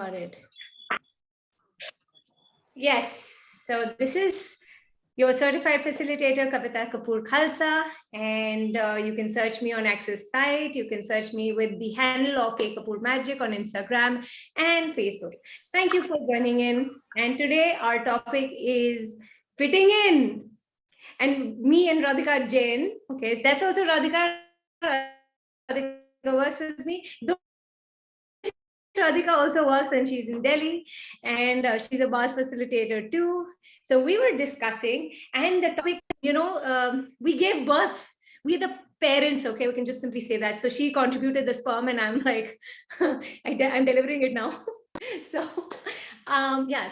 It. Yes, so this is your certified facilitator, Kavita Kapoor Khalsa, and you can search me on Access site. You can search me with the handle of K Kapoor Magic on Instagram and Facebook. Thank you for joining in. And today our topic is fitting in. And me and Radhika Jain, okay, that's also Radhika. Radhika works with me. Radhika also works and she's in Delhi, and she's a BAS facilitator too. So we were discussing, and the topic, we gave birth. We the parents, okay, we can just simply say that. So she contributed the sperm, and I'm like, I'm delivering it now. So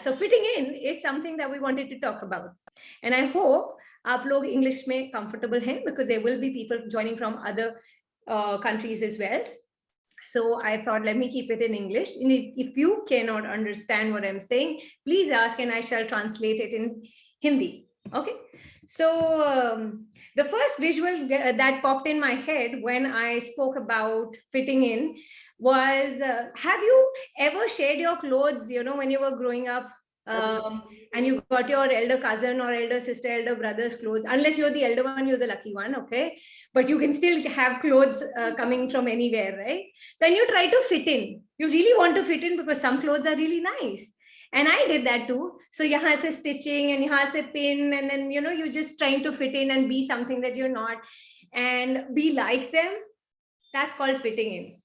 so fitting in is something that we wanted to talk about, and I hope आप लोग English में comfortable हैं, because there will be people joining from other countries as well. So I thought, let me keep it in English. And if you cannot understand what I'm saying, please ask and I shall translate it in Hindi. Okay. So the first visual that popped in my head when I spoke about fitting in was, have you ever shared your clothes, when you were growing up? And you got your elder cousin or elder sister, elder brother's clothes, unless you're the elder one, you're the lucky one, okay? But you can still have clothes coming from anywhere, right? So, and you try to fit in. You really want to fit in because some clothes are really nice. And I did that too. So, yahan se stitching and yahan se pin, and then, you're just trying to fit in and be something that you're not and be like them. That's called fitting in.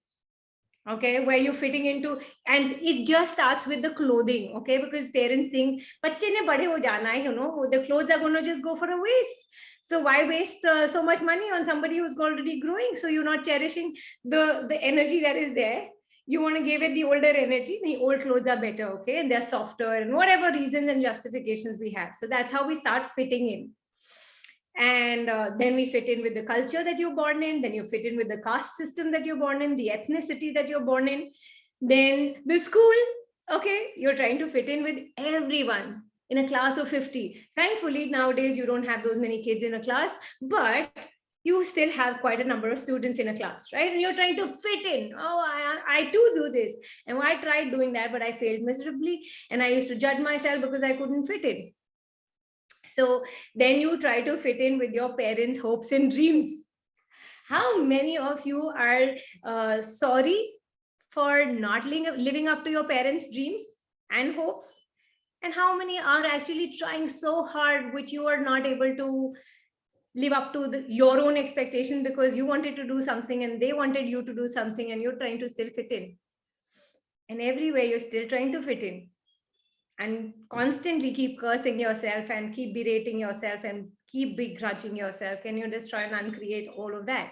Okay, where you're fitting into, and it just starts with the clothing, okay, because parents think bachche ne bade ho jana hai, the clothes are going to just go for a waste. So why waste so much money on somebody who's already growing? So you're not cherishing the energy that is there. You want to give it the older energy. The old clothes are better, okay, and they're softer, and whatever reasons and justifications we have. So that's how we start fitting in. And then we fit in with the culture that you're born in, then you fit in with the caste system that you're born in, the ethnicity that you're born in, then the school, okay, you're trying to fit in with everyone in a class of 50. Thankfully, nowadays you don't have those many kids in a class, but you still have quite a number of students in a class, right? And you're trying to fit in. Oh, I too do this. And I tried doing that, but I failed miserably. And I used to judge myself because I couldn't fit in. So then you try to fit in with your parents' hopes and dreams. How many of you are sorry for not living up to your parents' dreams and hopes? And how many are actually trying so hard, which you are not able to live up to your own expectation because you wanted to do something and they wanted you to do something and you're trying to still fit in? And everywhere you're still trying to fit in, and constantly keep cursing yourself and keep berating yourself and keep begrudging yourself. Can you just try and uncreate all of that?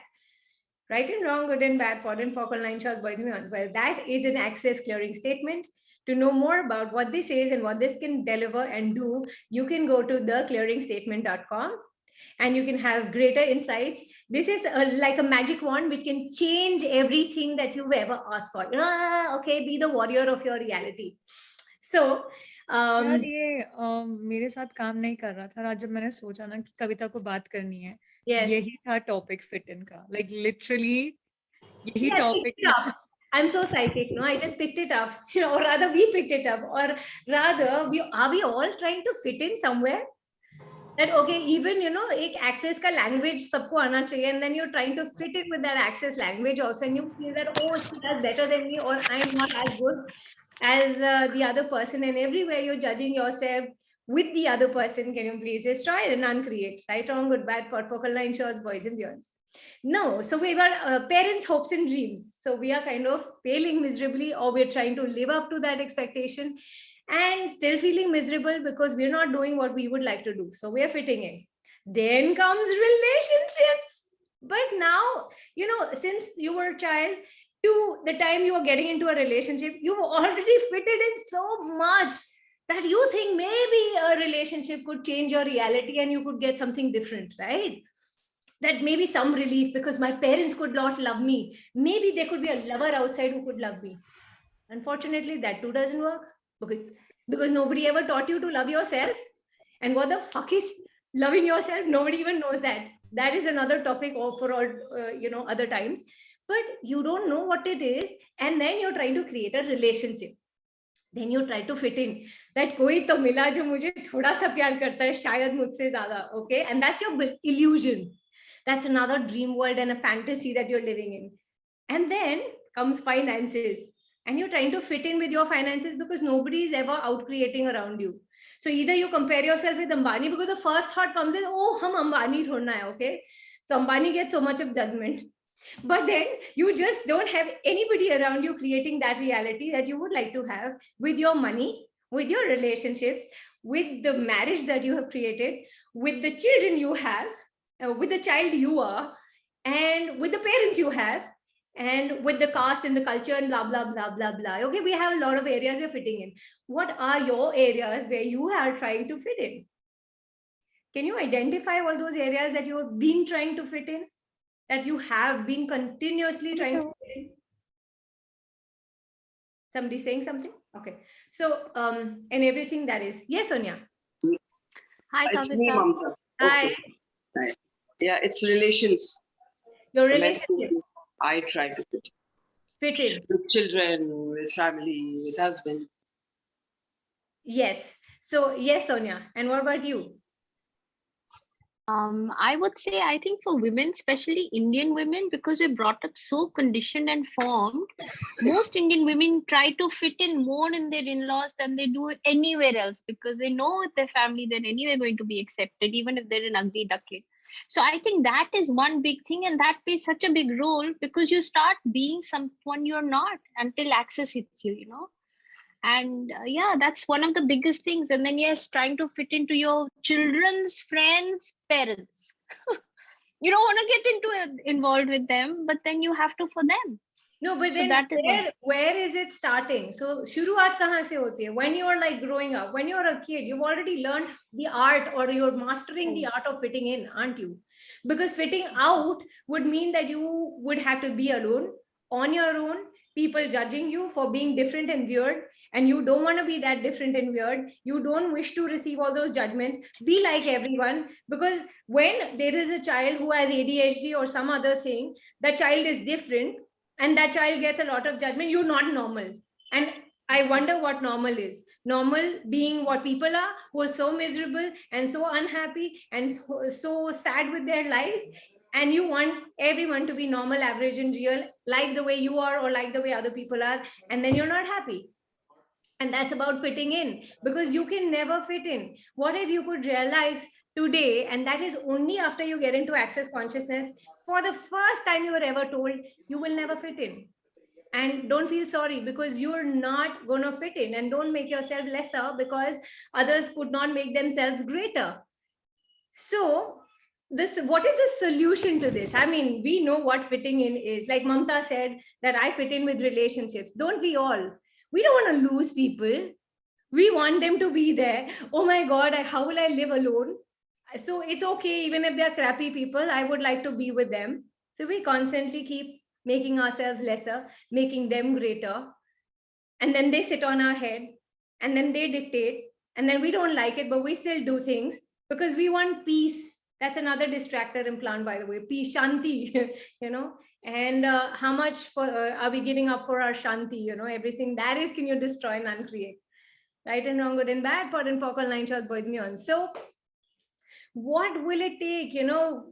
Right and wrong, good and bad, pod and focal, line shots, boys and girls. Well, that is an access clearing statement. To know more about what this is and what this can deliver and do, you can go to theclearingstatement.com and you can have greater insights. This is like a magic wand which can change everything that you've ever asked for. Okay, be the warrior of your reality. So यार ये मेरे साथ काम नहीं कर रहा था। आज जब मैंने सोचा ना कि कविता को बात करनी है, यही था टॉपिक फिट इन का, like literally यही टॉपिक था। I'm so psychic, no? I just picked it up, or rather we picked it up, or rather are we all trying to fit in somewhere? That okay, even एक access का language सबको आना चाहिए, and then you're trying to fit in with that access language also, and you feel that, oh, she does better than me, or I'm not as good as the other person, and everywhere you're judging yourself with the other person. Can you please just try and uncreate? Right, wrong, good, bad, pod, focal, line, shorts, boys and beyonds. No, so we were parents' hopes and dreams. So we are kind of failing miserably, or we're trying to live up to that expectation and still feeling miserable because we're not doing what we would like to do. So we're fitting in. Then comes relationships. But now, since you were a child to the time you are getting into a relationship, you've already fitted in so much that you think maybe a relationship could change your reality and you could get something different, right? That maybe some relief because my parents could not love me. Maybe there could be a lover outside who could love me. Unfortunately, that too doesn't work because nobody ever taught you to love yourself. And what the fuck is loving yourself? Nobody even knows that. That is another topic for all, other times. But you don't know what it is. And then you're trying to create a relationship. then you try to fit in, that koi to mila jo mujhe thoda sa pyar karta hai shayad mujhse zyada. Okay, and that's your illusion. That's another dream world and a fantasy that you're living in. And then comes finances, and you're trying to fit in with your finances because nobody is ever out creating around you. So either you compare yourself with Ambani, because the first thought comes is, oh, hum Ambani thorna hai. Okay, so Ambani gets so much of judgment, but then you just don't have anybody around you creating that reality that you would like to have with your money, with your relationships, with the marriage that you have created, with the children you have, with the child you are, and with the parents you have, and with the caste and the culture and blah blah blah blah blah. Okay, we have a lot of areas we're fitting in. What are your areas where you are trying to fit in? Can you identify all those areas that you've been trying to fit in, that you have been continuously trying to fit in? Somebody saying something? Okay. So and everything that is, yes, Sonia. Hi, It's me, Kavita. Mamta. Hi. Hi. Yeah, it's relations. Your Domestic, relationships I try to fit in. with children, with family, with husband. Yes. So yes, Sonia. And what about you? I would say, I think for women, especially Indian women, because we're brought up so conditioned and formed, most Indian women try to fit in more in their in-laws than they do anywhere else, because they know with their family they're anyway going to be accepted, even if they're an ugly duckling. So I think that is one big thing, and that plays such a big role, because you start being someone you're not until access hits you, you know. And yeah, that's one of the biggest things. And then yes, trying to fit into your children's friends parents. You don't want to get into involved with them, but then you have to for them. No, but So then that is where is it starting? So शुरुआत कहाँ से होती है? When you're like growing up, when you're a kid, you've already learned the art, or you're mastering the art of fitting in, aren't you? Because fitting out would mean that you would have to be alone, on your own, people judging you for being different and weird, and you don't want to be that different and weird. You don't wish to receive all those judgments. Be like everyone, because when there is a child who has ADHD or some other thing, that child is different, and that child gets a lot of judgment. You're not normal. And I wonder what normal is. Normal being what people are, who are so miserable and so unhappy and so sad with their life. And you want everyone to be normal, average, and real, like the way you are, or like the way other people are. And then you're not happy. And that's about fitting in, because you can never fit in. What if you could realize today, and that is only after you get into access consciousness, for the first time you were ever told you will never fit in? And don't feel sorry, because you're not going to fit in, and don't make yourself lesser because others could not make themselves greater. So what is the solution to this? I mean, we know what fitting in is. Like Mamta said, that I fit in with relationships. Don't we all? We don't want to lose people. We want them to be there. Oh my God, how will I live alone? So it's okay, even if they're crappy people, I would like to be with them. So we constantly keep making ourselves lesser, making them greater. And then they sit on our head, and then they dictate, and then we don't like it, but we still do things because we want peace. That's another distractor implant, by the way, peace, shanti, you know. And how much are we giving up for our shanti? You know, everything that is, can you destroy and uncreate? Right and wrong, good and bad, pot and pock, all nine short boys me on. So what will it take, you know,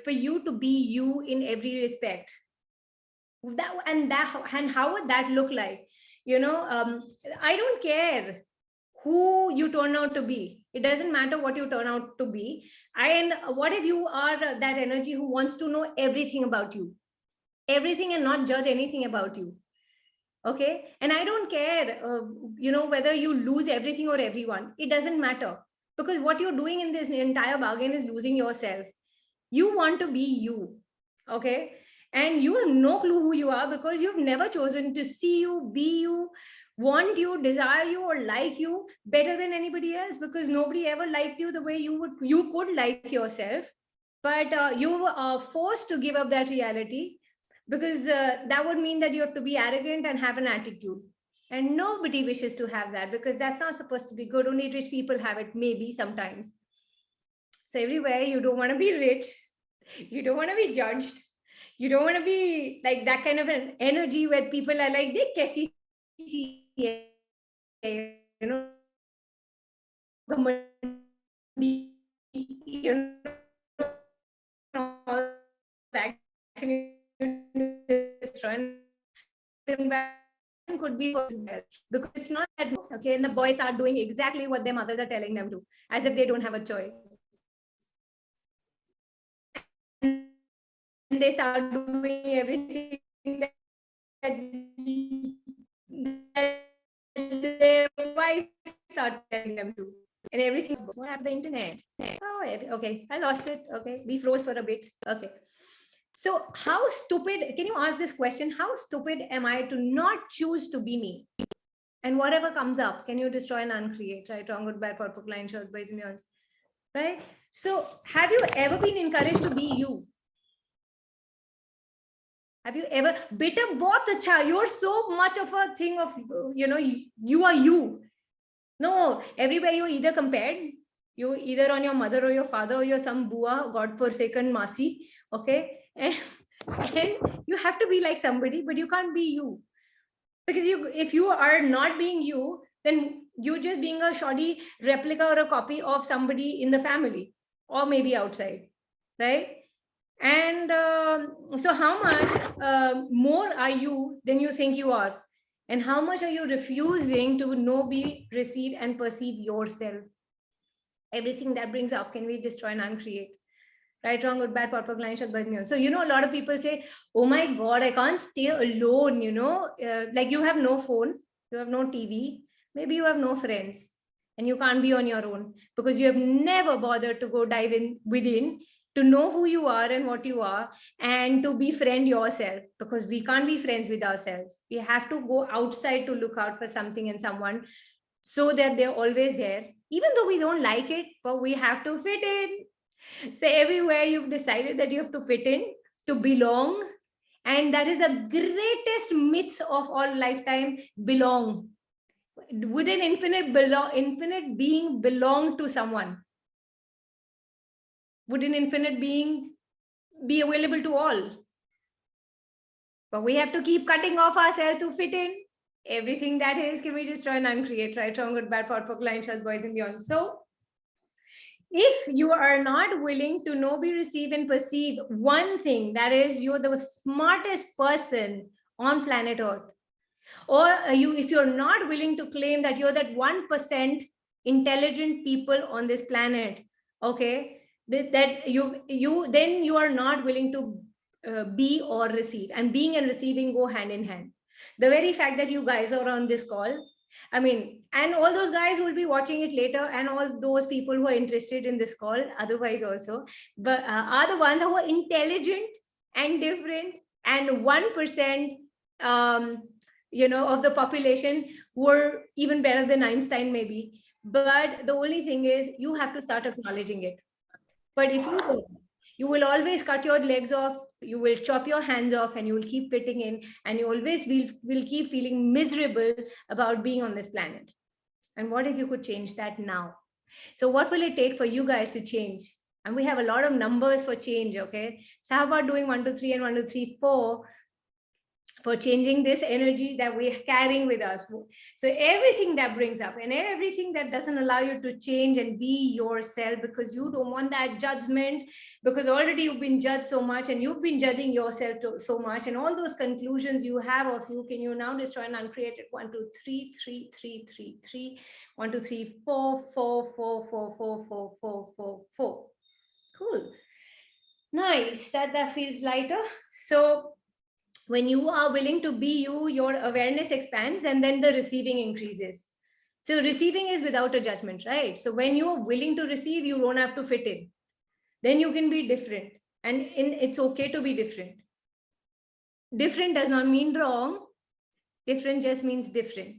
for you to be you in every respect? And how would that look like? You know, I don't care who you turn out to be. It doesn't matter what you turn out to be. And what if you are that energy who wants to know everything about you, everything, and not judge anything about you? Okay. And I don't care, you know, whether you lose everything or everyone. It doesn't matter, because what you're doing in this entire bargain is losing yourself. You want to be you. Okay. And you have no clue who you are, because you've never chosen to see you, be you, want you, desire you, or like you better than anybody else, because nobody ever liked you the way you could like yourself. But you are forced to give up that reality, because that would mean that you have to be arrogant and have an attitude. And nobody wishes to have that, because that's not supposed to be good. Only rich people have it, maybe sometimes. So everywhere, you don't want to be rich. You don't want to be judged. You don't want to be like that kind of an energy where people are like, "Dekh kaisi si hai?" you know, that can destroy could be possible, because it's not that, okay, and the boys are doing exactly what their mothers are telling them to, as if they don't have a choice. And they start doing everything that their wife start telling them to. And everything, what happened to the internet? Oh, okay, I lost it. Okay, we froze for a bit. Okay. So how stupid, can you ask this question? How stupid am I to not choose to be me? And whatever comes up, can you destroy and uncreate, right? Wrong, good, bad, pot, line, shows, boys, millions, right? So have you ever been encouraged to be you? Have you ever, beta bahut acha, you're so much of a thing of, you know, you are you. No, everywhere you're either compared, you either on your mother or your father or you're some bua, God-forsaken Masi, okay? And you have to be like somebody, but you can't be you. Because if you are not being you, then you're just being a shoddy replica or a copy of somebody in the family, or maybe outside, right? And so how much more are you than you think you are? And how much are you refusing to know, be, receive, and perceive yourself? Everything that brings up, can we destroy and uncreate? Right, wrong, good, bad, pot, line, shad, bad, so, you know, a lot of people say, oh my God, I can't stay alone, you know, like you have no phone, you have no TV, maybe you have no friends, and you can't be on your own because you have never bothered to go dive in within to know who you are and what you are, and to befriend yourself, because we can't be friends with ourselves. We have to go outside to look out for something and someone, so that they're always there, even though we don't like it, but we have to fit in. So everywhere you've decided that you have to fit in, to belong. And that is the greatest myth of all lifetime, belong. Would an infinite being belong to someone? Would an infinite being be available to all? But we have to keep cutting off ourselves to fit in. Everything that is, can we just try and uncreate, right? Wrong, good, bad, pot, line, shots, boys and beyond. So if you are not willing to know, be, receive, and perceive one thing, that is, you're the smartest person on planet Earth, or if you're not willing to claim that you're that 1% intelligent people on this planet, okay, that then you are not willing to be or receive, and being and receiving go hand in hand. The very fact that you guys are on this call, I mean, and all those guys who will be watching it later, and all those people who are interested in this call, otherwise also, but are the ones who are intelligent and different, and 1%, you know, of the population were even better than Einstein, maybe. But the only thing is, you have to start acknowledging it. But if you don't, you will always cut your legs off, you will chop your hands off, and you will keep fitting in, and you always will keep feeling miserable about being on this planet. And what if you could change that now? So what will it take for you guys to change? And we have a lot of numbers for change, okay? So how about doing 1, 2, 3 and 1, 2, 3, 4 for changing this energy that we're carrying with us? So everything that brings up, and everything that doesn't allow you to change and be yourself, because you don't want that judgment, because already you've been judged so much, and you've been judging yourself so much, and all those conclusions you have of you, can you now destroy and uncreate it? 1, 2, 3, 3, 3, 3, 3, 1, 2, 3, 4, 4, 4, 4, 4, 4, 4, 4, 4. Cool. Nice. That feels lighter. So when you are willing to be you, your awareness expands, and then the receiving increases. So receiving is without a judgment, right? So when you're willing to receive, you don't have to fit in. Then you can be different, and it's okay to be different. Different does not mean wrong. Different just means different.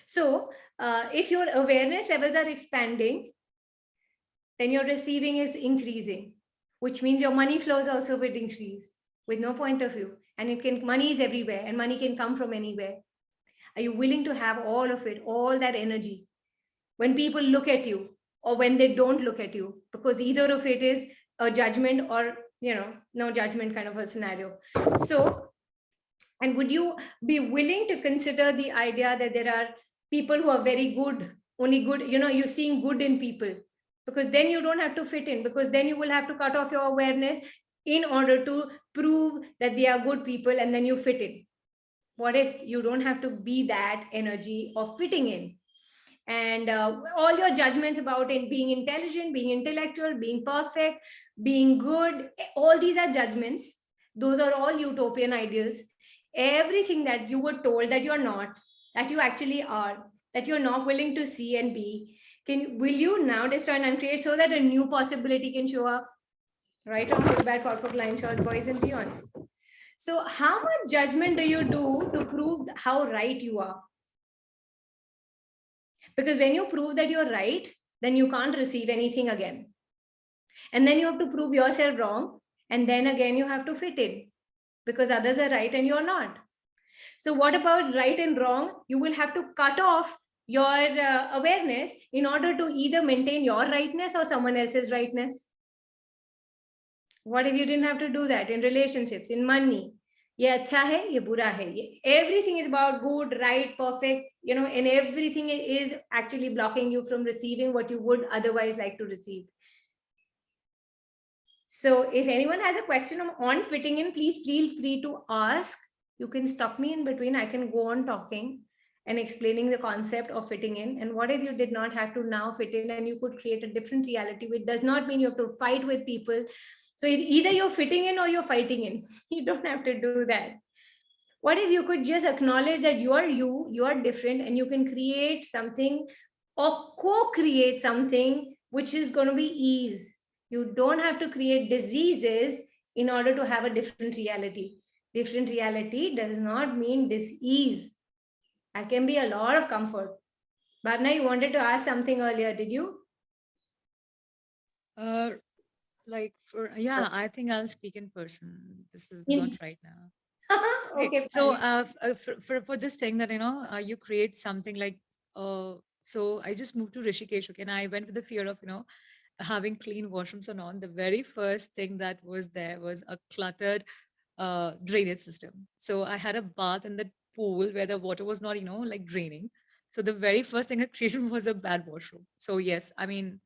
So if your awareness levels are expanding, then your receiving is increasing, which means your money flows also will increase with no point of view. And money is everywhere, and money can come from anywhere. Are you willing to have all of it, all that energy, when people look at you or when they don't look at you? Because either of it is a judgment or, you know, no judgment kind of a scenario. So, and would you be willing to consider the idea that there are people who are very good, only good, you're seeing good in people, because then you don't have to fit in, because then you will have to cut off your awareness in order to prove that they are good people, and then you fit in. What if you don't have to be that energy of fitting in? And all your judgments about it, being intelligent, being intellectual, being perfect, being good, all these are judgments. Those are all utopian ideals. Everything that you were told that you're not, that you actually are, that you're not willing to see and be, will you now destroy and uncreate so that a new possibility can show up? Right, wrong, good, bad, corporate, line, short, boys and beyonds. So how much judgment do you do to prove how right you are? Because when you prove that you're right, then you can't receive anything again. And then you have to prove yourself wrong. And then again, you have to fit in, because others are right and you're not. So what about right and wrong? You will have to cut off your awareness in order to either maintain your rightness or someone else's rightness. What if you didn't have to do that in relationships, in money? Ye acha hai, ye bura hai. Everything is about good, right, perfect, and everything is actually blocking you from receiving what you would otherwise like to receive. So if anyone has a question on fitting in, please feel free to ask. You can stop me in between. I can go on talking and explaining the concept of fitting in. And what if you did not have to now fit in and you could create a different reality, which does not mean you have to fight with people. So either you're fitting in or you're fighting in. You don't have to do that. What if you could just acknowledge that you are different, and you can create something or co-create something which is going to be ease. You don't have to create diseases in order to have a different reality. Different reality does not mean dis-ease. I can be a lot of comfort. Bhavna, you wanted to ask something earlier, did you? I think I'll speak in person. This is not right now. Okay. So for this thing that you create something like so I just moved to Rishikesh, okay, and I went with the fear of having clean washrooms or not. The very first thing that was there was a cluttered drainage system. So I had a bath in the pool where the water was not like draining. So the very first thing I created was a bad washroom. So yes, I mean,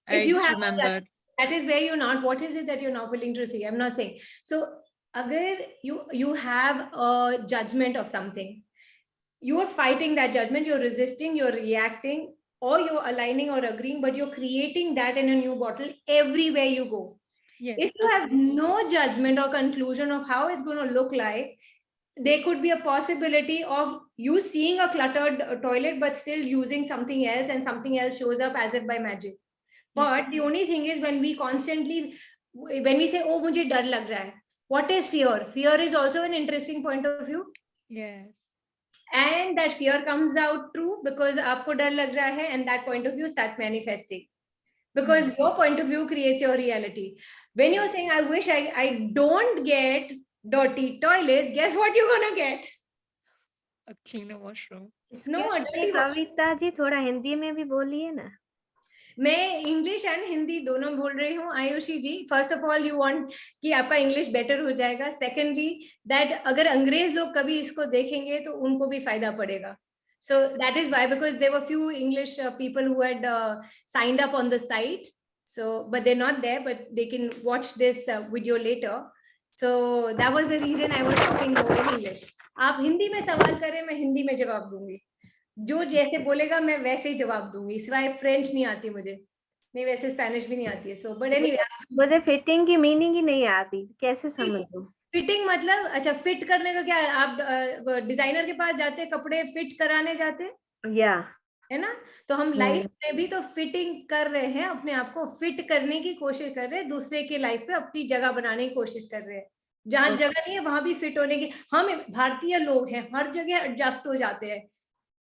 if I you just have remembered. That is where you're not. What is it that you're not willing to see? I'm not saying. So agar you have a judgment of something, you're fighting that judgment, you're resisting, you're reacting, or you're aligning or agreeing, but you're creating that in a new bottle everywhere you go. Yes, if you have no judgment or conclusion of how it's going to look like, there could be a possibility of you seeing a cluttered toilet but still using something else, and something else shows up as if by magic. But yes. the only thing is, when we say, oh, mujhe dar lag raha hai, what is fear? Fear is also an interesting point of view. Yes. And that fear comes out true because aapko dar lag raha hai, and that point of view starts manifesting. Because your point of view creates your reality. When you're saying, I wish I don't get dirty toilets, guess what you're gonna get? A cleaner washroom. No, a dirty washroom. Kavita ji थोड़ा हिंदी में भी बोलिए ना. मैं English and Hindi दोनों बोल रही हूँ. Ayushi ji, first of all you want कि आपका इंग्लिश बेटर हो जाएगा. सेकेंडली, दैट अगर अंग्रेज लोग कभी इसको देखेंगे तो उनको भी फायदा पड़ेगा. So that is why, because there were few English people who had signed up on the site. So, but they're not there, but they can watch this video later. So that was the reason I was talking more in English. आप हिंदी में सवाल करें, मैं हिंदी में जवाब दूंगी. जो जैसे बोलेगा मैं वैसे ही जवाब दूंगी. सिवाय फ्रेंच नहीं आती मुझे, नहीं वैसे स्पेनिश भी नहीं आती है. सो बट एनीवे, मुझे फिटिंग की मीनिंग ही नहीं आती, कैसे समझूं? फिटिंग मतलब, अच्छा फिट करने का क्या है? आप डिजाइनर के पास जाते हैं, कपड़े फिट कराने जाते हैं, या है ना? तो हम लाइफ में भी तो फिटिंग कर रहे हैं, अपने आप को फिट करने की कोशिश कर रहे हैं, दूसरे की लाइफ पे अपनी जगह बनाने की कोशिश कर रहे हैं. जहां जगह नहीं है वहां भी फिट होने की. हम भारतीय लोग हैं, हर जगह एडजस्ट हो जाते हैं.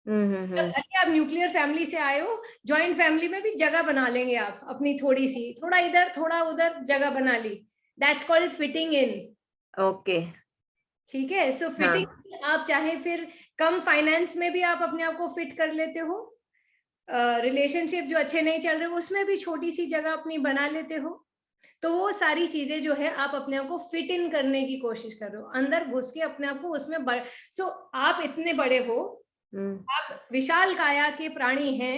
आप न्यूक्लियर फैमिली से आए हो, जॉइंट फैमिली में भी जगह बना लेंगे आप अपनी, थोड़ी सी, थोड़ा इधर थोड़ा उधर जगह बना ली. That's called fitting in. Okay, ठीक है. सो फिटिंग, आप चाहे फिर कम फाइनेंस में भी आप अपने आप को फिट कर लेते हो. रिलेशनशिप जो अच्छे नहीं चल रहे उसमें भी छोटी सी जगह अपनी बना लेते हो. तो वो सारी चीजें जो है आप अपने आप को फिट इन करने की कोशिश कर रहे हो, अंदर घुस के अपने आप को उसमें. सो आप इतने बड़े हो, आप विशाल काया के प्राणी हैं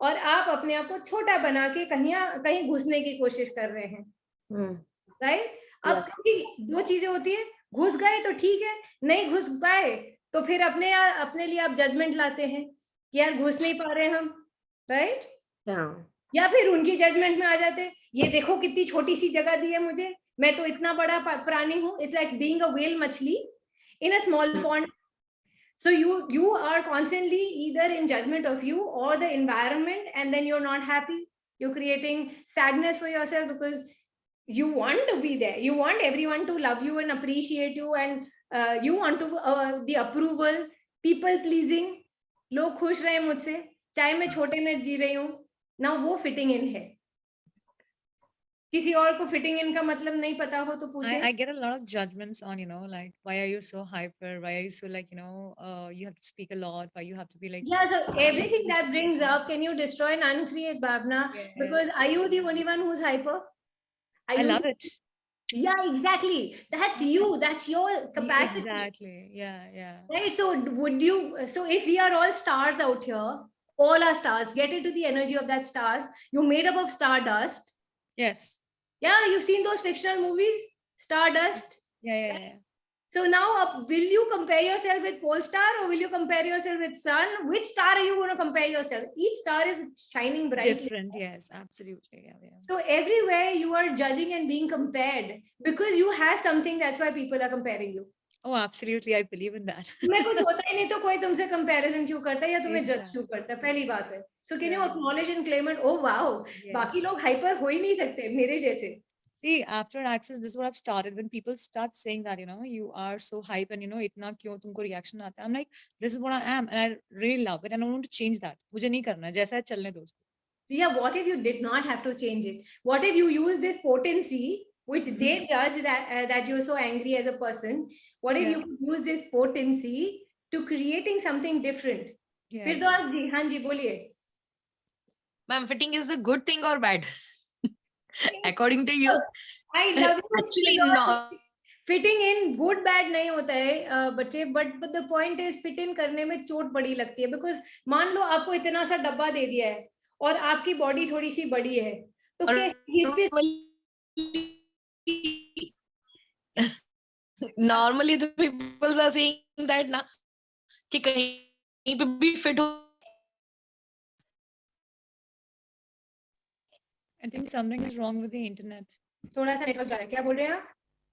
और आप अपने आप को छोटा बना के कहीं घुसने की कोशिश कर रहे हैं, राइट? अब क्योंकि दो चीजें होती है, घुस गए तो ठीक है, नहीं घुस पाए तो फिर अपने लिए आप जजमेंट लाते हैं कि यार घुस नहीं पा रहे हम, राइट? या फिर उनकी जजमेंट में आ जाते, ये देखो कितनी छोटी सी जगह दी है मुझे, मैं तो इतना बड़ा प्राणी हूँ. It's like being a whale मछली in a small pond. So you are constantly either in judgment of you or the environment, and then you're not happy. You're creating sadness for yourself because you want to be there. You want everyone to love you and appreciate you, and you want to the approval, people pleasing. लोग खुश रहे मुझसे, चाहे मैं छोटे में जी रही हूँ ना, वो फिटिंग इन है. किसी और को फिटिंग इन का मतलब नहीं पता हो तो पूछे. I get a lot of judgments on, like, why are you so hyper? Why are you so, like, you have to speak a lot? Why you have to be like... Yeah, so everything that brings up, can you destroy and uncreate, Bhavna? Yes. Because are you the only one who's hyper? I love it. Yeah, exactly. That's you. That's your capacity. Exactly. Yeah. Right. So so if we are all stars out here, all our stars, get into the energy of that stars. You're made up of stardust. Yes. Yeah, you've seen those fictional movies, Stardust. Yeah. So now, will you compare yourself with Polestar or will you compare yourself with Sun? Which star are you going to compare yourself? Each star is shining brightly. Different, yes, absolutely. Yeah. So everywhere you are judging and being compared because you have something. That's why people are comparing you. Oh, absolutely, I believe in that. तुम्हें कुछ होता ही नहीं तो कोई तुमसे comparison क्यों करता है या तुम्हें judge क्यों करता है? पहली बात है. So can you acknowledge and claim it? Oh wow, बाकी लोग hyper हो ही नहीं सकते मेरे जैसे. See, after Access, this is what I've started. When people start saying that, you are so hype and, itna क्यों तुमको reaction आता है? I'm like, this is what I am and I really love it and I want to change that. मुझे नहीं करना, जैसा है चलने दो उसको. Yeah, what if you did not have to change it? What if you use this potency, which they judge that you're so angry as a person? What if you use this potency to creating something different? Yes. Firdaus ji, haan ji, boliye. Ma'am, fitting is a good thing or bad? According to you? I love you. Actually, no. Fitting in good bad नहीं होता है बच्चे, but the point is fit in करने में चोट बड़ी लगती है because मान लो आपको इतना सा डब्बा दे दिया है और आपकी बॉडी थोड़ी सी बड़ी है तो normally the people are saying that ना कि कहीं पे भी fit हो. I think something is wrong with the internet. थोड़ा सा नेटवर्क जा रहा है, क्या बोल रहे हैं आप?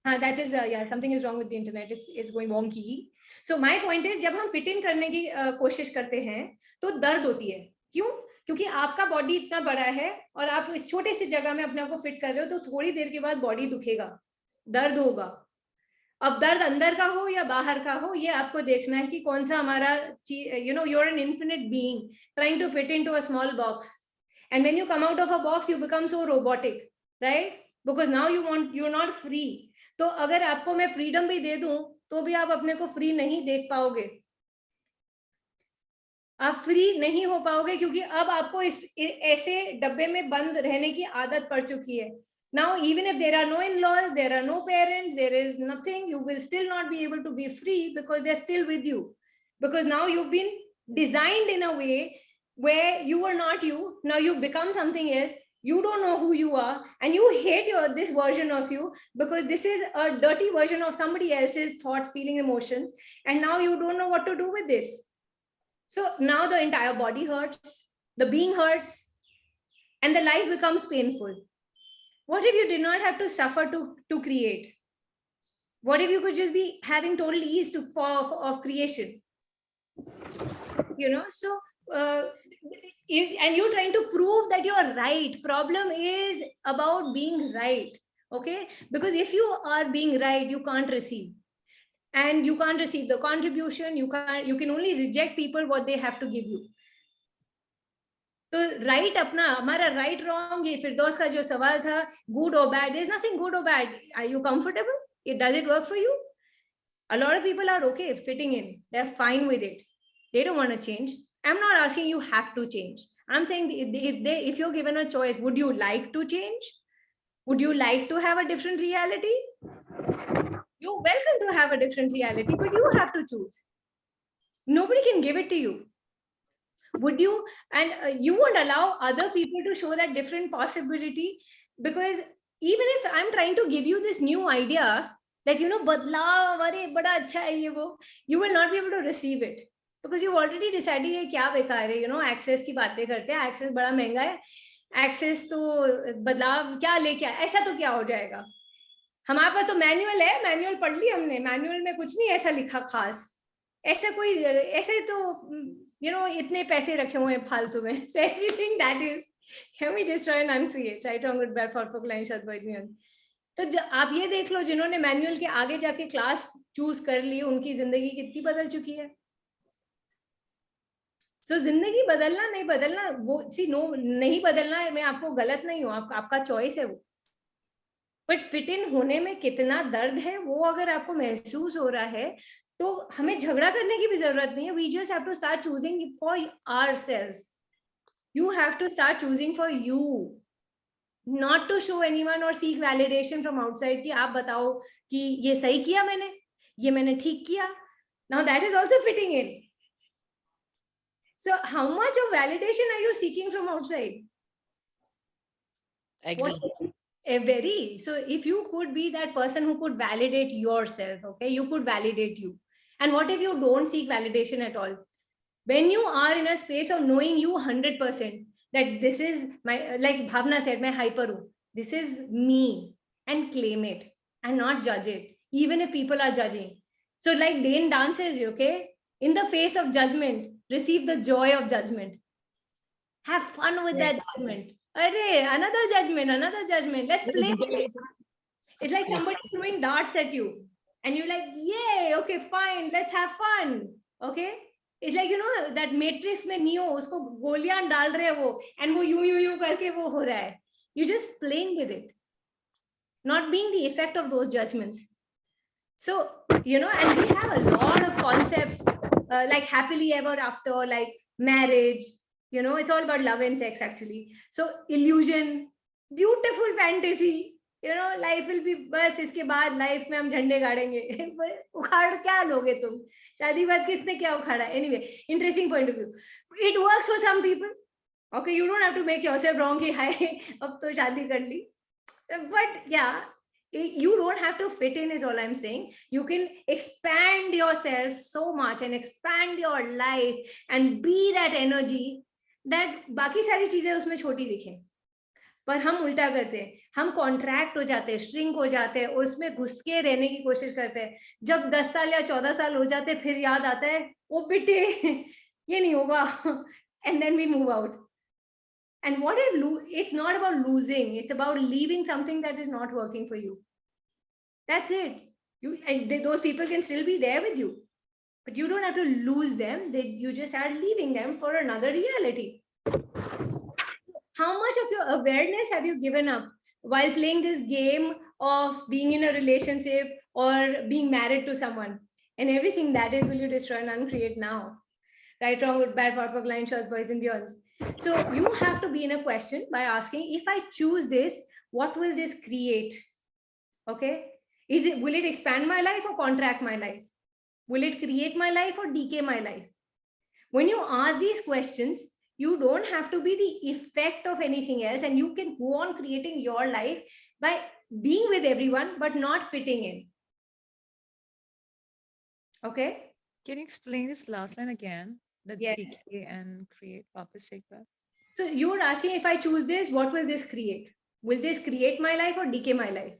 हाँ, that is yeah, something is wrong with the internet. It's going wonky. So my point is, जब हम फिट इन करने की कोशिश करते हैं तो दर्द होती है. क्यों? क्योंकि आपका बॉडी इतना बड़ा है और आप इस छोटे सी जगह में अपने आप को फिट कर रहे हो तो थोड़ी देर के बाद बॉडी दुखेगा, दर्द होगा. अब दर्द अंदर का हो या बाहर का हो, ये आपको देखना है कि कौन सा हमारा you're an infinite being trying to fit into a small box. And when you come out of a box, you become so robotic, right? Because now you're not free. तो अगर आपको मैं फ्रीडम भी दे दूं तो भी आप अपने को फ्री नहीं देख पाओगे. आप फ्री नहीं हो पाओगे क्योंकि अब आपको ऐसे डब्बे में बंद रहने की आदत पड़ चुकी है. Now, even if there are no in-laws, there are no parents, there is nothing, you will still not be able to be free because they're still with you. Because now you've been designed in a way where you were not you. Now you become something else. You don't know who you are and you hate this version of you because this is a dirty version of somebody else's thoughts, feelings, emotions. And now you don't know what to do with this. So now the entire body hurts, the being hurts, and the life becomes painful. What if you did not have to suffer to create? What if you could just be having total ease of creation? So and you're trying to prove that you're right. Problem is about being right, okay? Because if you are being right, you can't receive. And you can't receive the contribution. You can only reject people what they have to give you. तो right अपना हमारा right wrong ये फिरदौस का जो सवाल था good और bad there is nothing good और bad are you comfortable it does it work for you a lot of people are okay fitting in they're fine with it they don't want to change I'm not asking you have to change I'm saying if you're given a choice would you like to change would you like to have a different reality you're welcome to have a different reality but you have to choose Nobody can give it to you. Would you? And you won't allow other people to show that different possibility, because even if I'm trying to give you this new idea that, you know, badlav are bada acha hai ye wo, you will not be able to receive it because you've already decided ye kya bekar hai. You know, access की बातें करते हैं, access बड़ा महंगा है, access तो बदलाव क्या लेके आए, ऐसा तो क्या हो जाएगा. हमारे पास तो मैनुअल है, मैनुअल पढ़ ली हमने, मैनुअल में कुछ नहीं ऐसा लिखा खास, ऐसा कोई ऐसे तो you know इतने पैसे रखे हुए हैं फालतू में. So everything that is can we destroy and uncreate, right, wrong, good, bad, for line, short, boys, young. तो आप ये देख लो, जिन्होंने मैनुअल के आगे जाके क्लास चूज कर ली, उनकी जिंदगी कितनी बदल चुकी है. सो जिंदगी बदलना नहीं बदलना, वो सी नो नहीं बदलना है, मैं आपको गलत नहीं हूँ, आपका चॉइस है वो. बट फिट इन होने में कितना दर्द है वो अगर आपको महसूस हो रहा है तो हमें झगड़ा करने की भी जरूरत नहीं है. We just have to start choosing for ourselves. You have to start choosing for you, not to show anyone or seek validation from outside कि आप बताओ कि ये सही किया मैंने, ये मैंने ठीक किया. Now that is also fitting in. So how much of validation are you seeking from outside? Agree. Very. So if you could be that person who could validate yourself, okay, you could validate you. And what if you don't seek validation at all? When you are in a space of knowing you 100% that this is my, like Bhavna said, मैं hyper हूँ, this is me, and claim it and not judge it, even if people are judging. So like Dane dances, okay, in the face of judgment, receive the joy of judgment. Have fun with that judgment. Arey, another judgment. Let's play with it. It's like somebody throwing darts at you, and you're like, yay, okay, fine, let's have fun, okay. It's like, you know, that Matrix में Neo उसको गोलियां डाल रहे हैं वो, and वो यूं करके वो हो रहा है. You're just playing with it, not being the effect of those judgments. So, you know, and we have a lot of concepts like happily ever after, like marriage, you know, it's all about love and sex actually. So illusion, beautiful fantasy, you know, life will be, बस इसके बाद life में हम झंडे गाड़ेंगे. उखाड़ क्या लोगे तुम, शादी बाद किसने क्या उखाड़ा. Anyway, interesting point of view. It works for some people. Okay, you don't have to make yourself wrong कि हाय अब तो शादी कर ली. But yeah, you don't have to fit in is all I'm saying. You can expand yourself so much and expand your life and be that energy that बाकी सारी चीजें उसमें छोटी दिखें. पर हम उल्टा करते हैं, हम कॉन्ट्रैक्ट हो जाते हैं, श्रिंक हो जाते हैं, उसमें घुस के रहने की कोशिश करते हैं. जब 10 साल या 14 साल हो जाते हैं फिर याद आता है ओ बेटे ये नहीं होगा, and then we move out. And what if it's not about losing, it's about leaving something that is not working for you. That's it. Those people can still be there with you, but you don't have to lose them. You just are leaving them for another reality. How much of your awareness have you given up while playing this game of being in a relationship or being married to someone? And everything that is, will you destroy and uncreate now? Right, wrong, good, bad, POC, line, shorts, boys and beyonds. So you have to be in a question by asking, if I choose this, what will this create? Okay. Will it expand my life or contract my life? Will it create my life or decay my life? When you ask these questions, you don't have to be the effect of anything else, and you can go on creating your life by being with everyone, but not fitting in. Okay. Can you explain this last line again? The Yes. decay and create. वापस से एक बार. So you were asking, if I choose this, what will this create? Will this create my life or decay my life?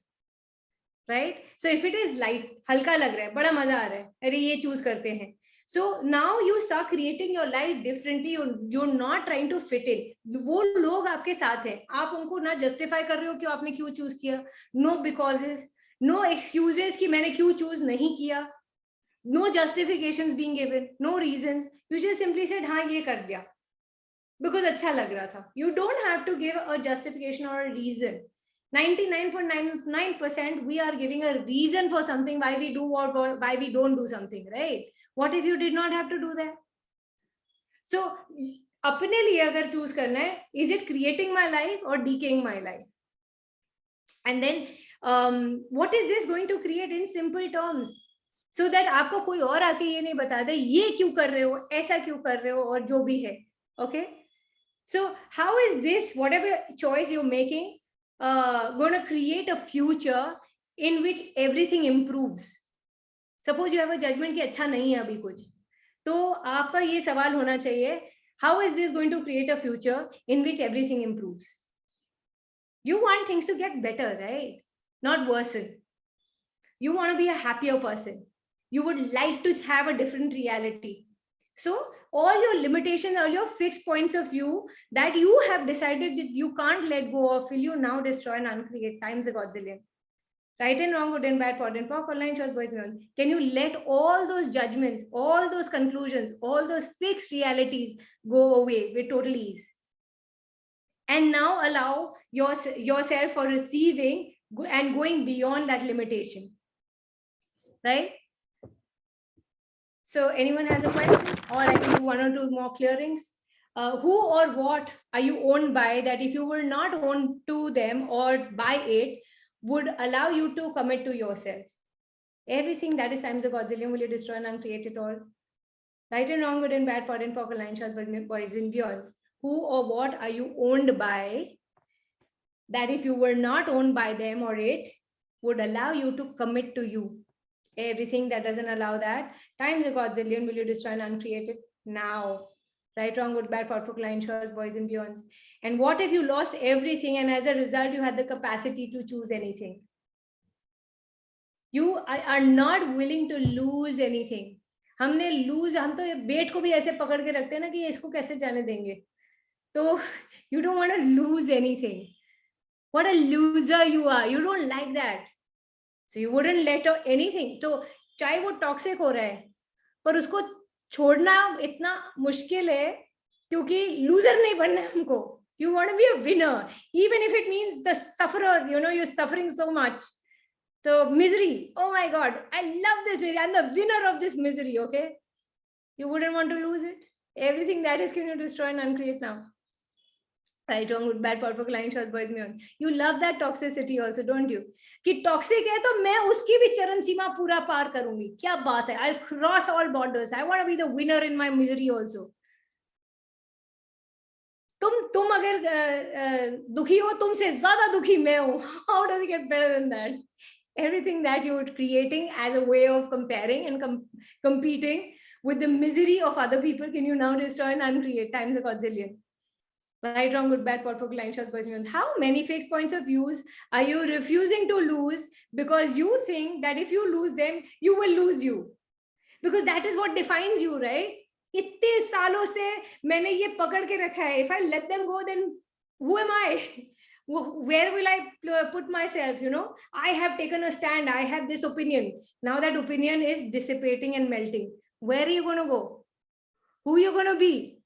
Right? So if it is light, हल्का लग रहा है, बड़ा मजा आ रहा है, अरे ये चूज करते हैं. So now you start creating your life differently. You're not trying to fit in. वो लोग आपके साथ हैं, आप उनको ना justify कर रहे हो कि आपने क्यों choose किया. No becauses, no excuses कि मैंने क्यों choose नहीं किया. No justifications being given, no reasons. You just simply said, हाँ ये कर दिया because अच्छा लग रहा था. You don't have to give a justification or a reason. 99.99% we are giving a reason for something why we do or why we don't do something, right? What if you did not have to do that? So अपने लिए अगर choose करना है, is it creating my life or decaying my life? And then what is this going to create in simple terms? so that आपको कोई और आके ये नहीं बता दे ये क्यों कर रहे हो, ऐसा क्यों कर रहे हो, और जो भी है. Okay, so how is this, whatever choice you're making, going to create a future in which everything improves? Suppose you have a judgment कि अच्छा नहीं है अभी कुछ, तो आपका ये सवाल होना चाहिए, how is this going to create a future in which everything improves? You want things to get better, right? Not worsen. You want to be a happier person. You would like to have a different reality. So all your limitations, all your fixed points of view that you have decided that you can't let go of, will you now destroy and uncreate times a godzillion? Right and wrong, good and bad, pod and pop, online shows, boys and girls. Can you let all those judgments, all those conclusions, all those fixed realities go away with total ease? And now allow yourself for receiving and going beyond that limitation. Right? So anyone has a question, or I can do one or two more clearings? Who or what are you owned by that if you were not owned to them or by it would allow you to commit to yourself? Everything that is times a godzillion, will you destroy and uncreate it all? Right and wrong, good and bad, pod and poker, line shots, boys and beyonds. Who or what are you owned by that if you were not owned by them or it would allow you to commit to you? Everything that doesn't allow that, times a godzillion, will you destroy and uncreate it now? Right, wrong, good, bad, pod, line shots, boys and beyonds. And what if you lost everything and as a result you had the capacity to choose anything? You are not willing to lose anything. हम तो बेट को भी ऐसे पकड़ के रखते हैं ना कि इसको कैसे जाने देंगे, तो you don't want to lose anything. What a loser you are. You don't like that. So you wouldn't let anything. तो चाहे वो टॉक्सिक हो रहा है पर उसको छोड़ना इतना मुश्किल है क्योंकि लूजर नहीं बनना है हमको. You want to be a winner, even if it means the sufferer, you're suffering so much. So misery, oh my God, I love this misery. I'm the winner of this misery, okay? You wouldn't want to lose it. Everything that is, can you destroy and uncreate now? Right, wrong, good, bad, perfect, line shots, boys, me. You love that toxicity also, don't you? कि toxic है तो मैं उसकी भी चरण सीमा पूरा पार करूंगी. क्या बात है? I'll cross all borders. I want to be the winner in my misery also. तुम अगर दुखी हो, तुमसे ज्यादा दुखी मैं हूँ. How does it get better than that? Everything that you were creating as a way of comparing and competing with the misery of other people, can you now destroy and uncreate times a godzillion? Right, wrong, good, bad, perfect, line shots, boys, men. How many fixed points of views are you refusing to lose because you think that if you lose them, you will lose you? Because that is what defines you, right? इतने सालों से मैंने ये पकड़ के रखा है. If I let them go, then who am I? Where will I put myself? I have taken a stand. I have this opinion. Now that opinion is dissipating and melting. Where are you going to go? Who are you going to be?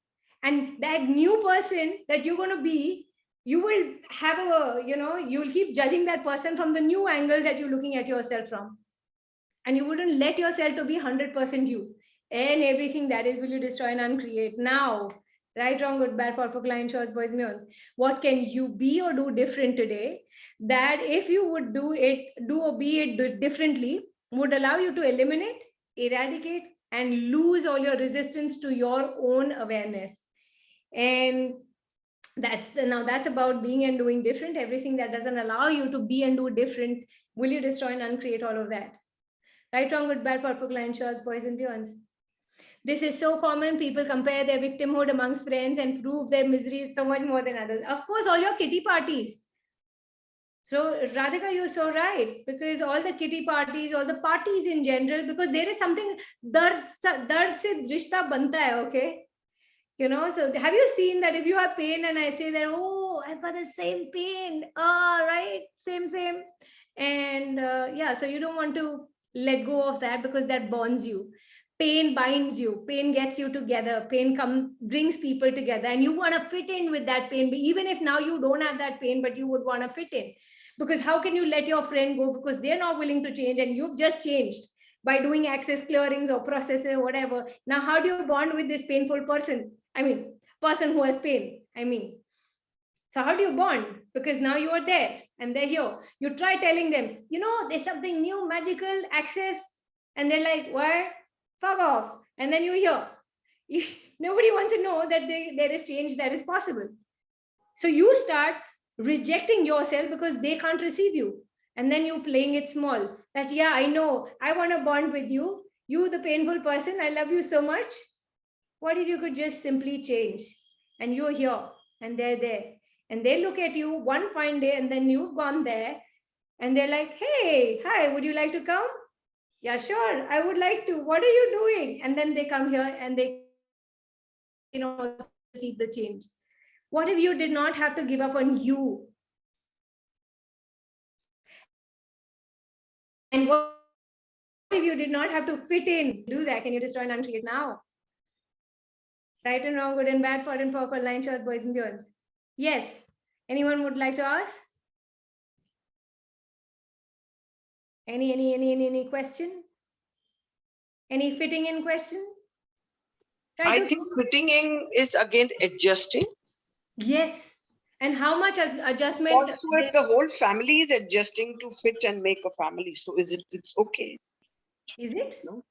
And that new person that you're going to be, you will have you will keep judging that person from the new angles that you're looking at yourself from. And you wouldn't let yourself to be 100% you. And everything that is, will you destroy and uncreate now? Right, wrong, good, bad, perfect, line shots, boys, meons. What can you be or do different today that if you would do or be it differently would allow you to eliminate, eradicate, and lose all your resistance to your own awareness? And that's about being and doing different. Everything that doesn't allow you to be and do different, will you destroy and uncreate all of that? Right, wrong, good, bad, perfect, line shots, boys and beyonds. This is so common. People compare their victimhood amongst friends and prove their misery so much more than others. Of course, all your kitty parties. So Radhika, you're so right, because all the kitty parties, all the parties in general, because there is something dard se rishta banta hai, okay? So have you seen that if you have pain and I say that, oh, I've got the same pain, right, same, and so you don't want to let go of that because that bonds you. Pain binds you, pain gets you together, pain brings people together, and you want to fit in with that pain. But even if now you don't have that pain, but you would want to fit in, because how can you let your friend go because they're not willing to change and you've just changed by doing access clearings or processes or whatever? Now, how do you bond with this painful person? Person who has pain. So how do you bond? Because now you are there and they're here. You try telling them, there's something new, magical, access. and they're like, what? Fuck off. And then you hear, nobody wants to know that there is change that is possible. So you start rejecting yourself because they can't receive you. And then you playing it small that, yeah, I know, I want to bond with you. You, the painful person, I love you so much. What if you could just simply change? And you're here and they're there. And they look at you one fine day and then you've gone there and they're like, hey, hi, would you like to come? Yeah, sure, I would like to. What are you doing? And then they come here and they, receive the change. What if you did not have to give up on you? And what if you did not have to fit in? Do that. Can you destroy and uncreate now? Right and wrong, good and bad, for and for, line shots, boys and girls. Yes. Anyone would like to ask? Any question? Any fitting in question? I think fitting in is again adjusting. Yes. And how much adjustment? Also, if the whole family is adjusting to fit and make a family, so it's okay. Is it? No.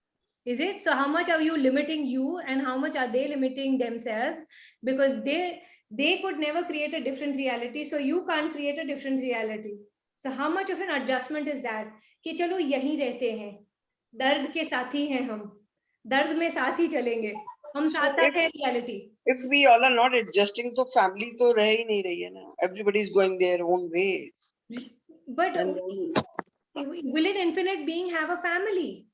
Is it? So how much are you limiting you and how much are they limiting themselves? Because they could never create a different reality. So you can't create a different reality. So how much of an adjustment is that? कि चलो यहीं रहते हैं, दर्द के साथी हैं हम, दर्द में साथ ही चलेंगे, हम साथ हैं reality. If we all are not adjusting, तो family तो रह ही नहीं रही है ना. Everybody is going their own ways. But will an infinite being have a family?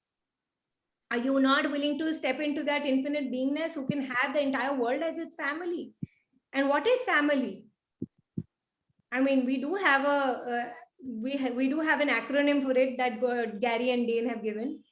Are you not willing to step into that infinite beingness who can have the entire world as its family? And what is family? I mean, we do have we do have an acronym for it that Gary and Dane have given.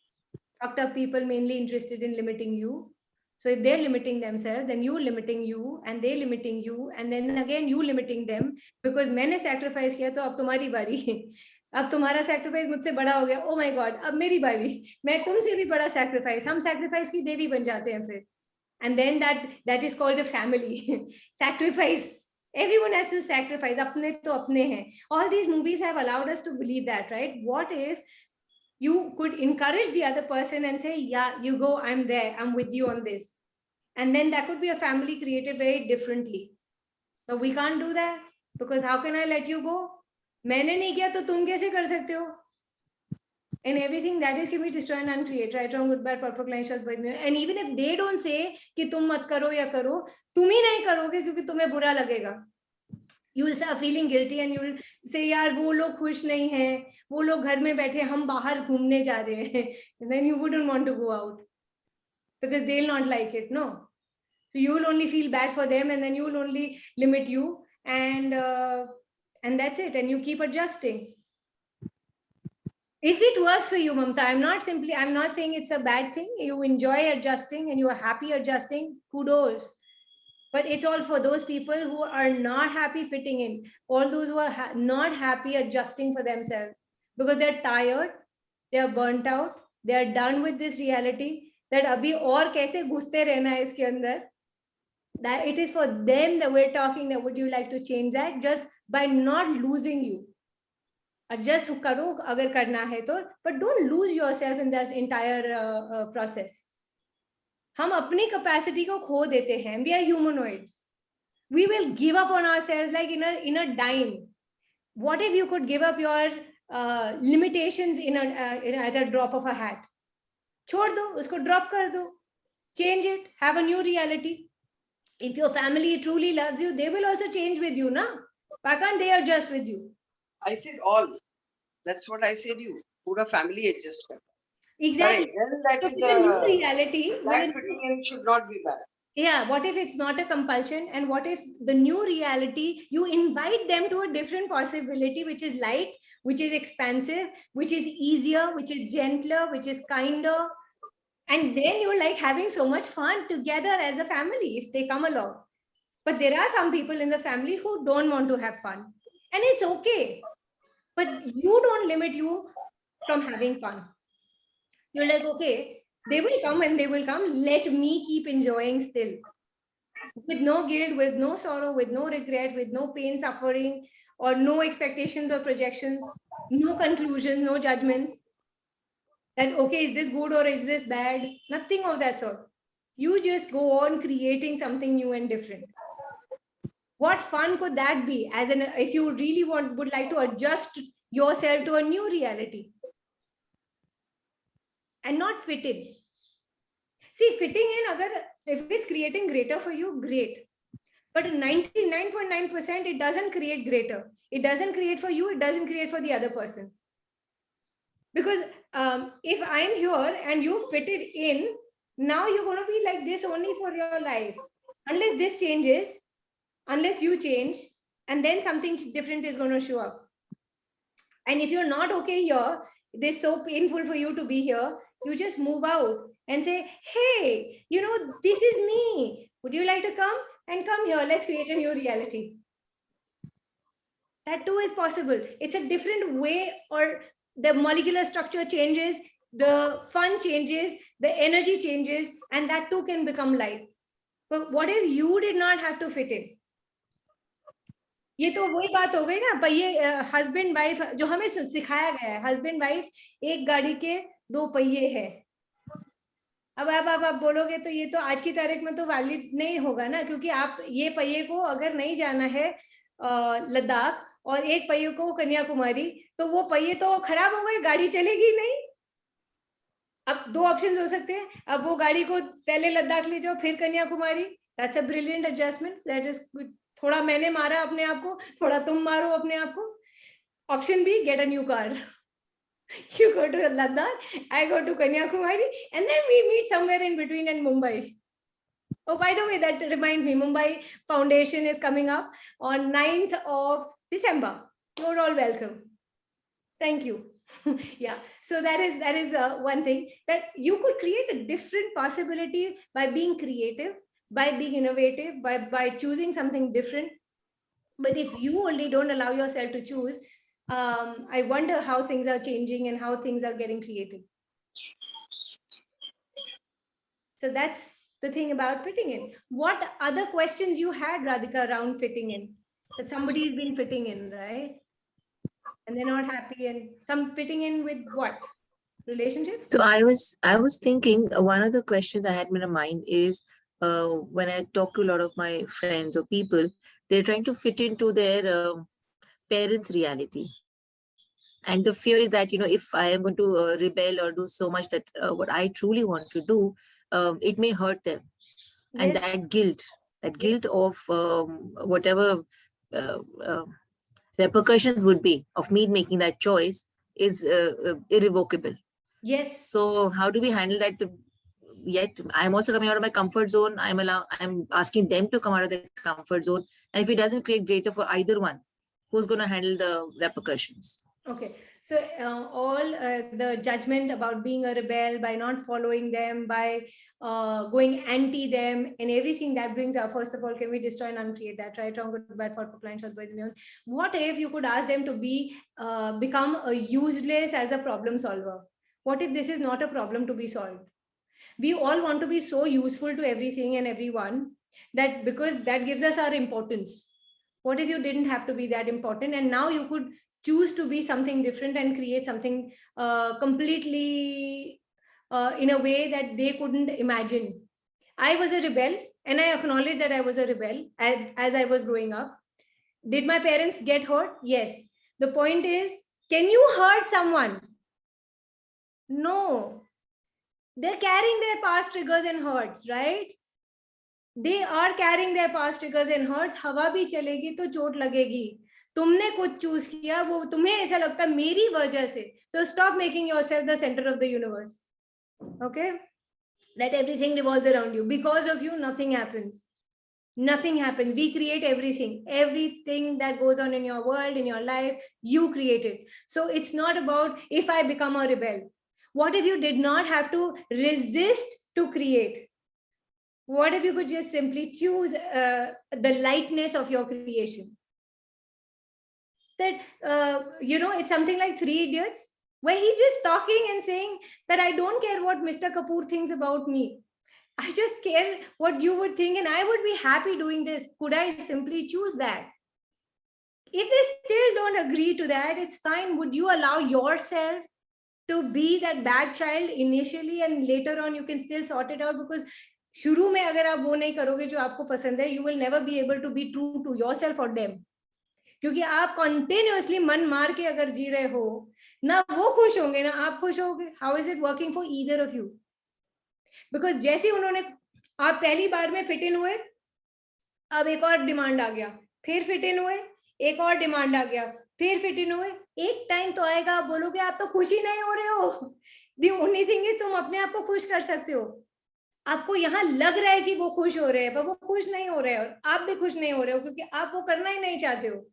Fucked up people mainly interested in limiting you. So if they're limiting themselves, then you limiting you, and they limiting you, and then again you limiting them, because मैंने sacrifice किया तो अब तुम्हारी बारी. अब तुम्हारा sacrifice मुझसे बड़ा हो गया. Oh my God, अब मेरी बारी. मैं तुमसे भी बड़ा sacrifice. हम sacrifice की देवी बन जाते हैं फिर. And then that is called a family. Sacrifice. Everyone has to sacrifice. अपने तो अपने हैं. All these movies have allowed us to believe that, right? What if you could encourage the other person and say, yeah, you go, I'm there, I'm with you on this. And then that could be a family created very differently. But we can't do that, because how can I let you go? मैंने नहीं किया तो तुम कैसे कर सकते हो? And everything that is can be destroy and uncreate, right, wrong, good, bad, perfect, line, shots, boys, and even if they don't say कि तुम मत करो या करो, तुम ही नहीं करोगे क्योंकि तुम्हें बुरा लगेगा. You will start feeling guilty and you will say, यार वो लोग खुश नहीं हैं, वो लोग घर में बैठे, हम बाहर घूमने जा रहे हैं. And then you wouldn't want to go out because they'll not like it, no? So you will only feel bad for them, and then you will only limit you, and that's it. And you keep adjusting. If it works for you, Mamta, I'm not saying it's a bad thing. You enjoy adjusting and you are happy adjusting, kudos. But it's all for those people who are not happy fitting in, all those who are not happy adjusting for themselves because they're tired, they're burnt out, they're done with this reality, that abhi aur kaise ghuste rehna hai iske andar. That it is for them that we're talking, that would you like to change that just by not losing you. Adjust karo agar karna hai to, but don't lose yourself in that entire process. हम अपनी capacity को खो देते हैं. We are humanoids. We will give up on ourselves like in a dime. What if you could give up your limitations at a drop of a hat? छोड़ दो, उसको drop कर दो. Change it. Have a new reality. If your family truly loves you, they will also change with you, na? Why can't they adjust with you? I said all. That's what I said you. Pura family adjust. Exactly. Then that So is with a new reality, that fitting in should not be bad. Yeah, what if it's not a compulsion, and what if the new reality, you invite them to a different possibility, which is light, which is expansive, which is easier, which is gentler, which is kinder, and then you're like having so much fun together as a family if they come along. But there are some people in the family who don't want to have fun, and it's okay, but you don't limit you from having fun. You're like, okay, they will come and they will come. Let me keep enjoying still. With no guilt, with no sorrow, with no regret, with no pain, suffering, or no expectations or projections, no conclusions, no judgments. that, okay, is this good or is this bad? Nothing of that sort. You just go on creating something new and different. What fun could that be? As an, if you really would like to adjust yourself to a new reality and not fit in. See, fitting in, if it's creating greater for you, great. But 99.9%, it doesn't create greater. It doesn't create for you. It doesn't create for the other person. Because if I'm here and you fitted in, now you're going to be like this only for your life. Unless this changes, unless you change, and then something different is going to show up. And if you're not okay here, it is so painful for you to be here, you just move out and say, hey, you know, this is me. Would you like to come? And come here, let's create a new reality. That too is possible. It's a different way, or the molecular structure changes, the fun changes, the energy changes, and that too can become light. But what if you did not have to fit in? ये तो वही बात हो गई ना, पहिए, husband wife जो हमें सिखाया गया है, हस्बैंड वाइफ एक गाड़ी के दो पहिए हैं. अब आप बोलोगे तो ये तो आज की तारीख में तो वैलिड नहीं होगा ना, क्योंकि आप ये पहिए को अगर नहीं जाना है लद्दाख और एक पहिए को कन्याकुमारी, तो वो पहिए तो खराब हो गए, गाड़ी चलेगी नहीं. अब दो ऑप्शन हो सकते हैं. अब वो गाड़ी को पहले लद्दाख ले जाओ फिर Kanyakumari. That's a brilliant adjustment. That is good. थोड़ा मैंने मारा अपने आप को, थोड़ा तुम मारो अपने आप को. Option B, get a new car. You go to Ladakh, I go to Kanyakumari, and then we meet somewhere in between in Mumbai. Oh, by the way, that reminds me, Mumbai Foundation is coming up on 9th of December. You're all welcome. Thank you. Yeah, so that is one thing, that you could create a different possibility by being creative, by being innovative, by choosing something different. But if you only don't allow yourself to choose, I wonder how things are changing and how things are getting created. So that's the thing about fitting in. What other questions you had, Radhika, around fitting in? That somebody's been fitting in, right? And they're not happy, and some fitting in with what? Relationships? So I was thinking, one of the questions I had in my mind is, when I talk to a lot of my friends or people, they're trying to fit into their parents' reality. And the fear is that, if I am going to rebel or do so much that what I truly want to do, it may hurt them. And Yes. that guilt of whatever repercussions would be of me making that choice is irrevocable. Yes. So how do we handle that? Yet I'm also coming out of my comfort zone. I'm asking them to come out of their comfort zone. And if it doesn't create greater for either one, who's going to handle the repercussions? Okay, so all the judgment about being a rebel, by not following them, by going anti them, and everything that brings up, first of all, can we destroy and uncreate that, right? Wrong, good, bad, for blind, short, by the million. What if you could ask them to become a useless as a problem solver? What if this is not a problem to be solved? We all want to be so useful to everything and everyone, that because that gives us our importance. What if you didn't have to be that important, and now you could choose to be something different and create something completely in a way that they couldn't imagine? I was a rebel, and I acknowledge that I was a rebel as I was growing up. Did my parents get hurt? Yes. The point is, can you hurt someone? No. They're carrying their past triggers and hurts, right? They are carrying their past triggers and hurts. हवा भी चलेगी तो चोट लगेगी. तुमने कुछ choose किया, वो तुम्हें ऐसा लगता है मेरी वजह से. So stop making yourself the center of the universe. Okay? That everything revolves around you. Because of you, nothing happens. Nothing happens. We create everything. Everything that goes on in your world, in your life, you create it. So it's not about if I become a rebel. What if you did not have to resist to create? What if you could just simply choose the lightness of your creation? That, it's something like 3 Idiots, where he just talking and saying that I don't care what Mr. Kapoor thinks about me. I just care what you would think, and I would be happy doing this. Could I simply choose that? If they still don't agree to that, it's fine. Would you allow yourself to be that bad child initially and later on you can still sort it out, because शुरू में अगर आप वो नहीं करोगे जो आपको पसंद है, you will never be able to be true to yourself or them. क्योंकि आप कंटिन्यूअसली मन मार के अगर जी रहे हो, ना वो खुश होंगे ना आप खुश होगे. How is it working for either of you? Because जैसे उन्होंने, आप पहली बार में फिट इन हुए, अब एक और डिमांड आ गया, फिर फिट इन हुए, एक और डिमांड आ गया, फिर फिट इन हुए. एक टाइम तो आएगा आप बोलोगे आप तो खुश ही नहीं हो रहे हो. दी ओनली थिंग इज तुम अपने आप को खुश कर सकते हो. आपको यहाँ लग रहा है कि वो खुश हो रहे हैं, पर वो खुश नहीं हो रहे हैं, और आप भी खुश नहीं हो रहे हो क्योंकि आप वो करना ही नहीं चाहते हो.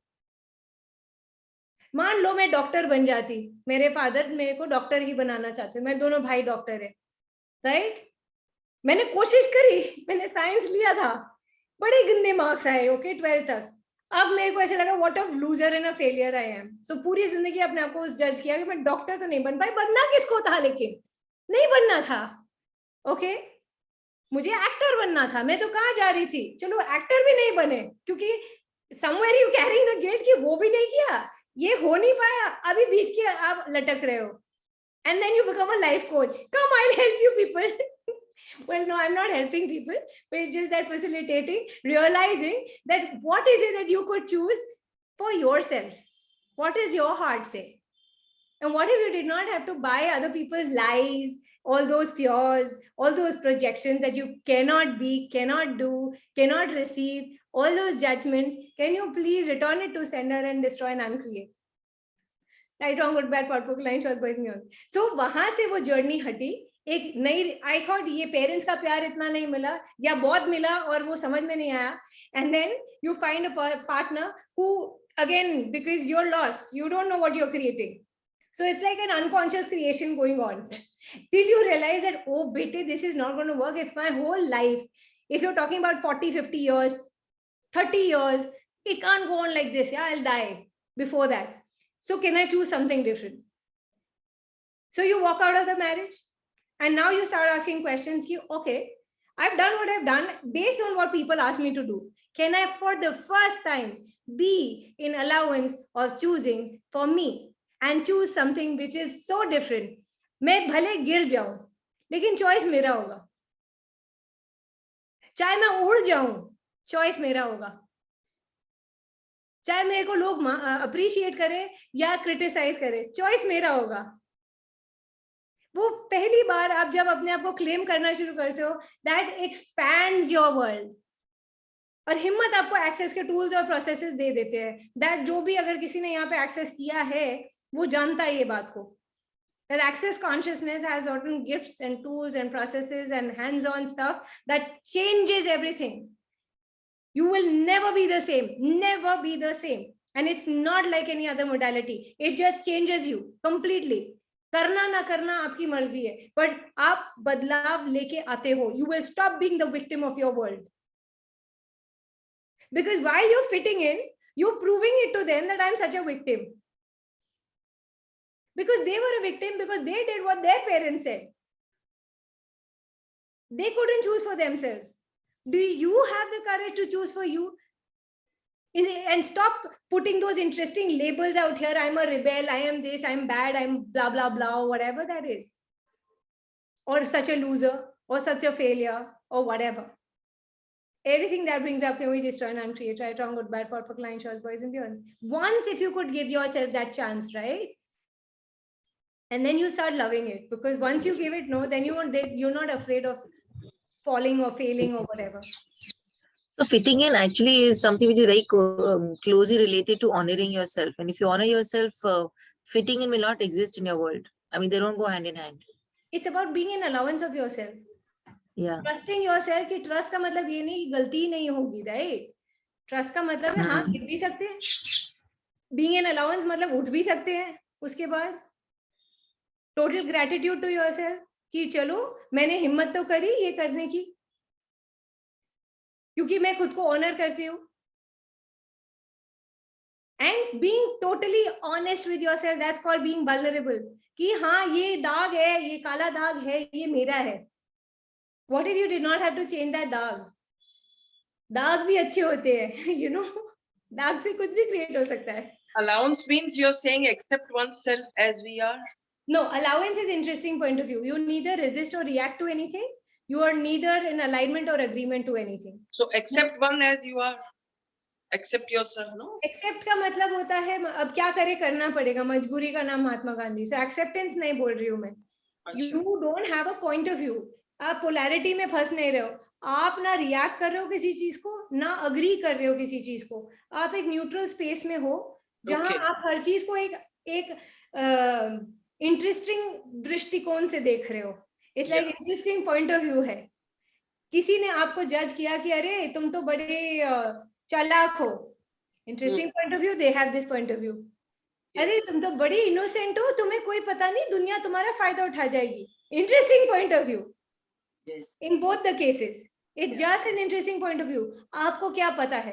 मान लो मैं डॉक्टर बन जाती, मेरे फादर मेरे को डॉक्टर ही बनाना चाहते, मैं दोनों भाई डॉक्टर है, राइट. मैंने कोशिश करी, मैंने साइंस लिया था, बड़े गंदे मार्क्स आए, ओके 12th तक. अब मेरे को ऐसा लगा what of loser and a failure I am. So पूरी जिंदगी अपने आप को जज किया कि मैं डॉक्टर तो नहीं बन पाई. बनना किसको था, लेकिन नहीं बनना था. ओके मुझे एक्टर बनना था. मैं तो कहाँ जा रही थी, चलो एक्टर भी नहीं बने क्योंकि somewhere you carrying the guilt कि वो भी नहीं किया, ये हो नहीं पाया, अभी बीच के आप लटक रहे हो. And then you become a life coach. Come I will help you people. Well, no, I'm not helping people, but it's just that facilitating, realizing that what is it that you could choose for yourself? What does your heart say? And what if you did not have to buy other people's lies, all those fears, all those projections that you cannot be, cannot do, cannot receive, all those judgments? Can you please return it to sender and destroy and uncreate? Right, wrong, good, bad, purple, line, short, boys, news. So वहां से वो journey हटी. एक नई, I thought ये parents का प्यार इतना नहीं मिला या बहुत मिला और वो समझ में नहीं आया. And then you find a partner who again, because you are lost, you don't know what you are creating. So it's like an unconscious creation going on till you realize that, oh bete, this is not going to work. If my whole life, if you're talking about 40 50 years, 30 years, it can't go on like this. Yeah, I'll die before that. So can I choose something different? So you walk out of the marriage and now you start asking questions ki, okay, I've done what I've done based on what people ask me to do. Can I for the first time be in allowance of choosing for me and choose something which is so different? मैं भले गिर जाऊं लेकिन choice मेरा होगा. चाहे मैं उड़ जाऊं, चॉइस मेरा होगा. चाहे मेरे को लोग अप्रिशिएट करे या क्रिटिसाइज करे, चॉइस मेरा होगा. वो पहली बार आप जब अपने आप को क्लेम करना शुरू करते हो, दैट एक्सपैंड्स योर वर्ल्ड. और हिम्मत आपको एक्सेस के टूल्स और प्रोसेसेस दे देते हैं. दैट जो भी अगर किसी ने यहाँ पे एक्सेस किया है वो जानता है ये बात को. That access consciousness has certain gifts and tools and processes and hands-on stuff that changes everything. You will never be the same, never be the same. And it's not like any other modality. It just changes you completely. करना ना करना आपकी मर्जी है, but आप बदलाव लेके आते हो. You will stop being the victim of your world. Because while you're fitting in, you're proving it to them that I'm such a victim. Because they were a victim because they did what their parents said. They couldn't choose for themselves. Do you have the courage to choose for you? And stop putting those interesting labels out here. I'm a rebel, I am this, I'm bad, I'm blah, blah, blah, whatever that is. Or such a loser, or such a failure, or whatever. Everything that brings up, can we destroy and uncreate, right, wrong, good, bad, purple, line, shorts, boys and beyonds. Once if you could give yourself that chance, right? And then you start loving it, because once you give it no, then you're not afraid of falling or failing or whatever. So fitting in actually is something which is very closely related to honoring yourself. And if you honor yourself, fitting in will not exist in your world. I mean, they don't go hand in hand. It's about being in allowance of yourself. Yeah. Trusting yourself. कि trust का मतलब ये नहीं गलती नहीं होगी, right? Trust का मतलब है हाँ गिर भी सकते हैं. Being in allowance मतलब उठ भी सकते हैं उसके बाद. Total gratitude to yourself कि चलो मैंने हिम्मत तो करी ये करने की, क्योंकि मैं खुद को ऑनर करती हूँ. And being totally honest with yourself, that's called being vulnerable. कि हाँ ये दाग है, ये काला दाग है, ये मेरा है. What if you did not have to change that दाग? दाग भी अच्छे होते हैं, you know. दाग से कुछ भी create हो सकता है. Allowance means you're saying accept oneself as we are. No, allowance is interesting point of view. You neither resist or react to anything. You are neither in alignment or agreement to anything. So accept one as you are. Accept yourself, no? Accept का मतलब होता है अब क्या करे, करना पड़ेगा, मजबूरी का नाम महात्मा गांधी. सो एक्सेप्टेंस नहीं बोल रही हूँ मैं. You don't have a point of view. आप पोलैरिटी में फंस नहीं रहे हो. आप ना रिएक्ट कर रहे हो किसी चीज को, ना अग्री कर रहे हो किसी चीज को. आप एक न्यूट्रल स्पेस में हो जहां Okay. आप हर चीज को एक इंटरेस्टिंग दृष्टिकोण से देख रहे हो. It's like interesting point of view है. किसी ने आपको जज किया कि अरे तुम तो बड़े चालाक हो. Interesting point of view, they have this point of view. अरे तुम तो बड़ी इनोसेंट हो, तुम्हें कोई पता नहीं, दुनिया तुम्हारा फायदा उठा जाएगी. Interesting point of view. Yes. In both the cases, it's just an interesting point of view. आपको क्या पता है,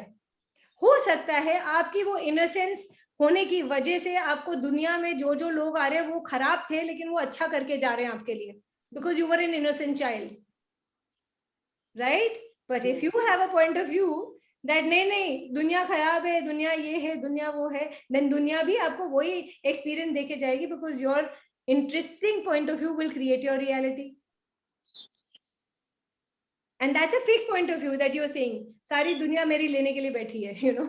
हो सकता है आपकी वो इनोसेंस होने की वजह से आपको दुनिया में जो जो लोग आ रहे हैं वो खराब थे, लेकिन वो अच्छा करके जा रहे हैं आपके लिए, because you were an innocent child, right? But if you have a point of view that नहीं नहीं दुनिया खराब है, दुनिया ये है, दुनिया वो है, then दुनिया भी आपको वही एक्सपीरियंस देके जाएगी, because your interesting point of view will create your reality. And that's a fixed point of view that you're saying, सारी दुनिया मेरी लेने के लिए बैठी है, you know.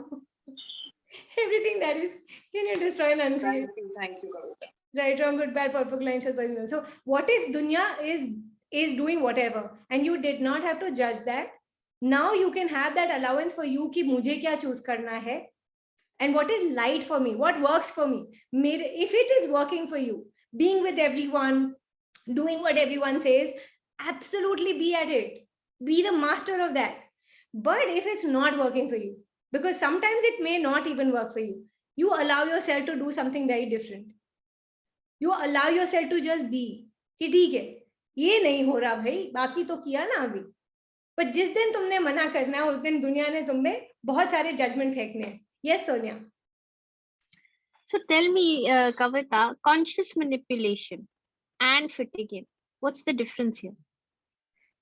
Everything that is, can you destroy and uncreate? Thank you, Kavita. Right, wrong, good, bad, perfect, line, short, point. So what if dunya is doing whatever, and you did not have to judge that? Now you can have that allowance for you कि मुझे क्या choose करना है, and what is light for me, what works for me. If it is working for you, being with everyone, doing what everyone says, absolutely be at it. Be the master of that. But if it's not working for you, because sometimes it may not even work for you, you allow yourself to do something very different. You allow yourself to just be कि ठीक है ये नहीं हो रहा भाई, बाकी तो किया ना अभी. पर जिस दिन तुमने मना करना है उस दिन दुनिया ने तुम में बहुत सारे जजमेंट फेंकने हैं. Yes, Sonia. So tell me, Kavita, conscious manipulation and fitting in, what's the difference here?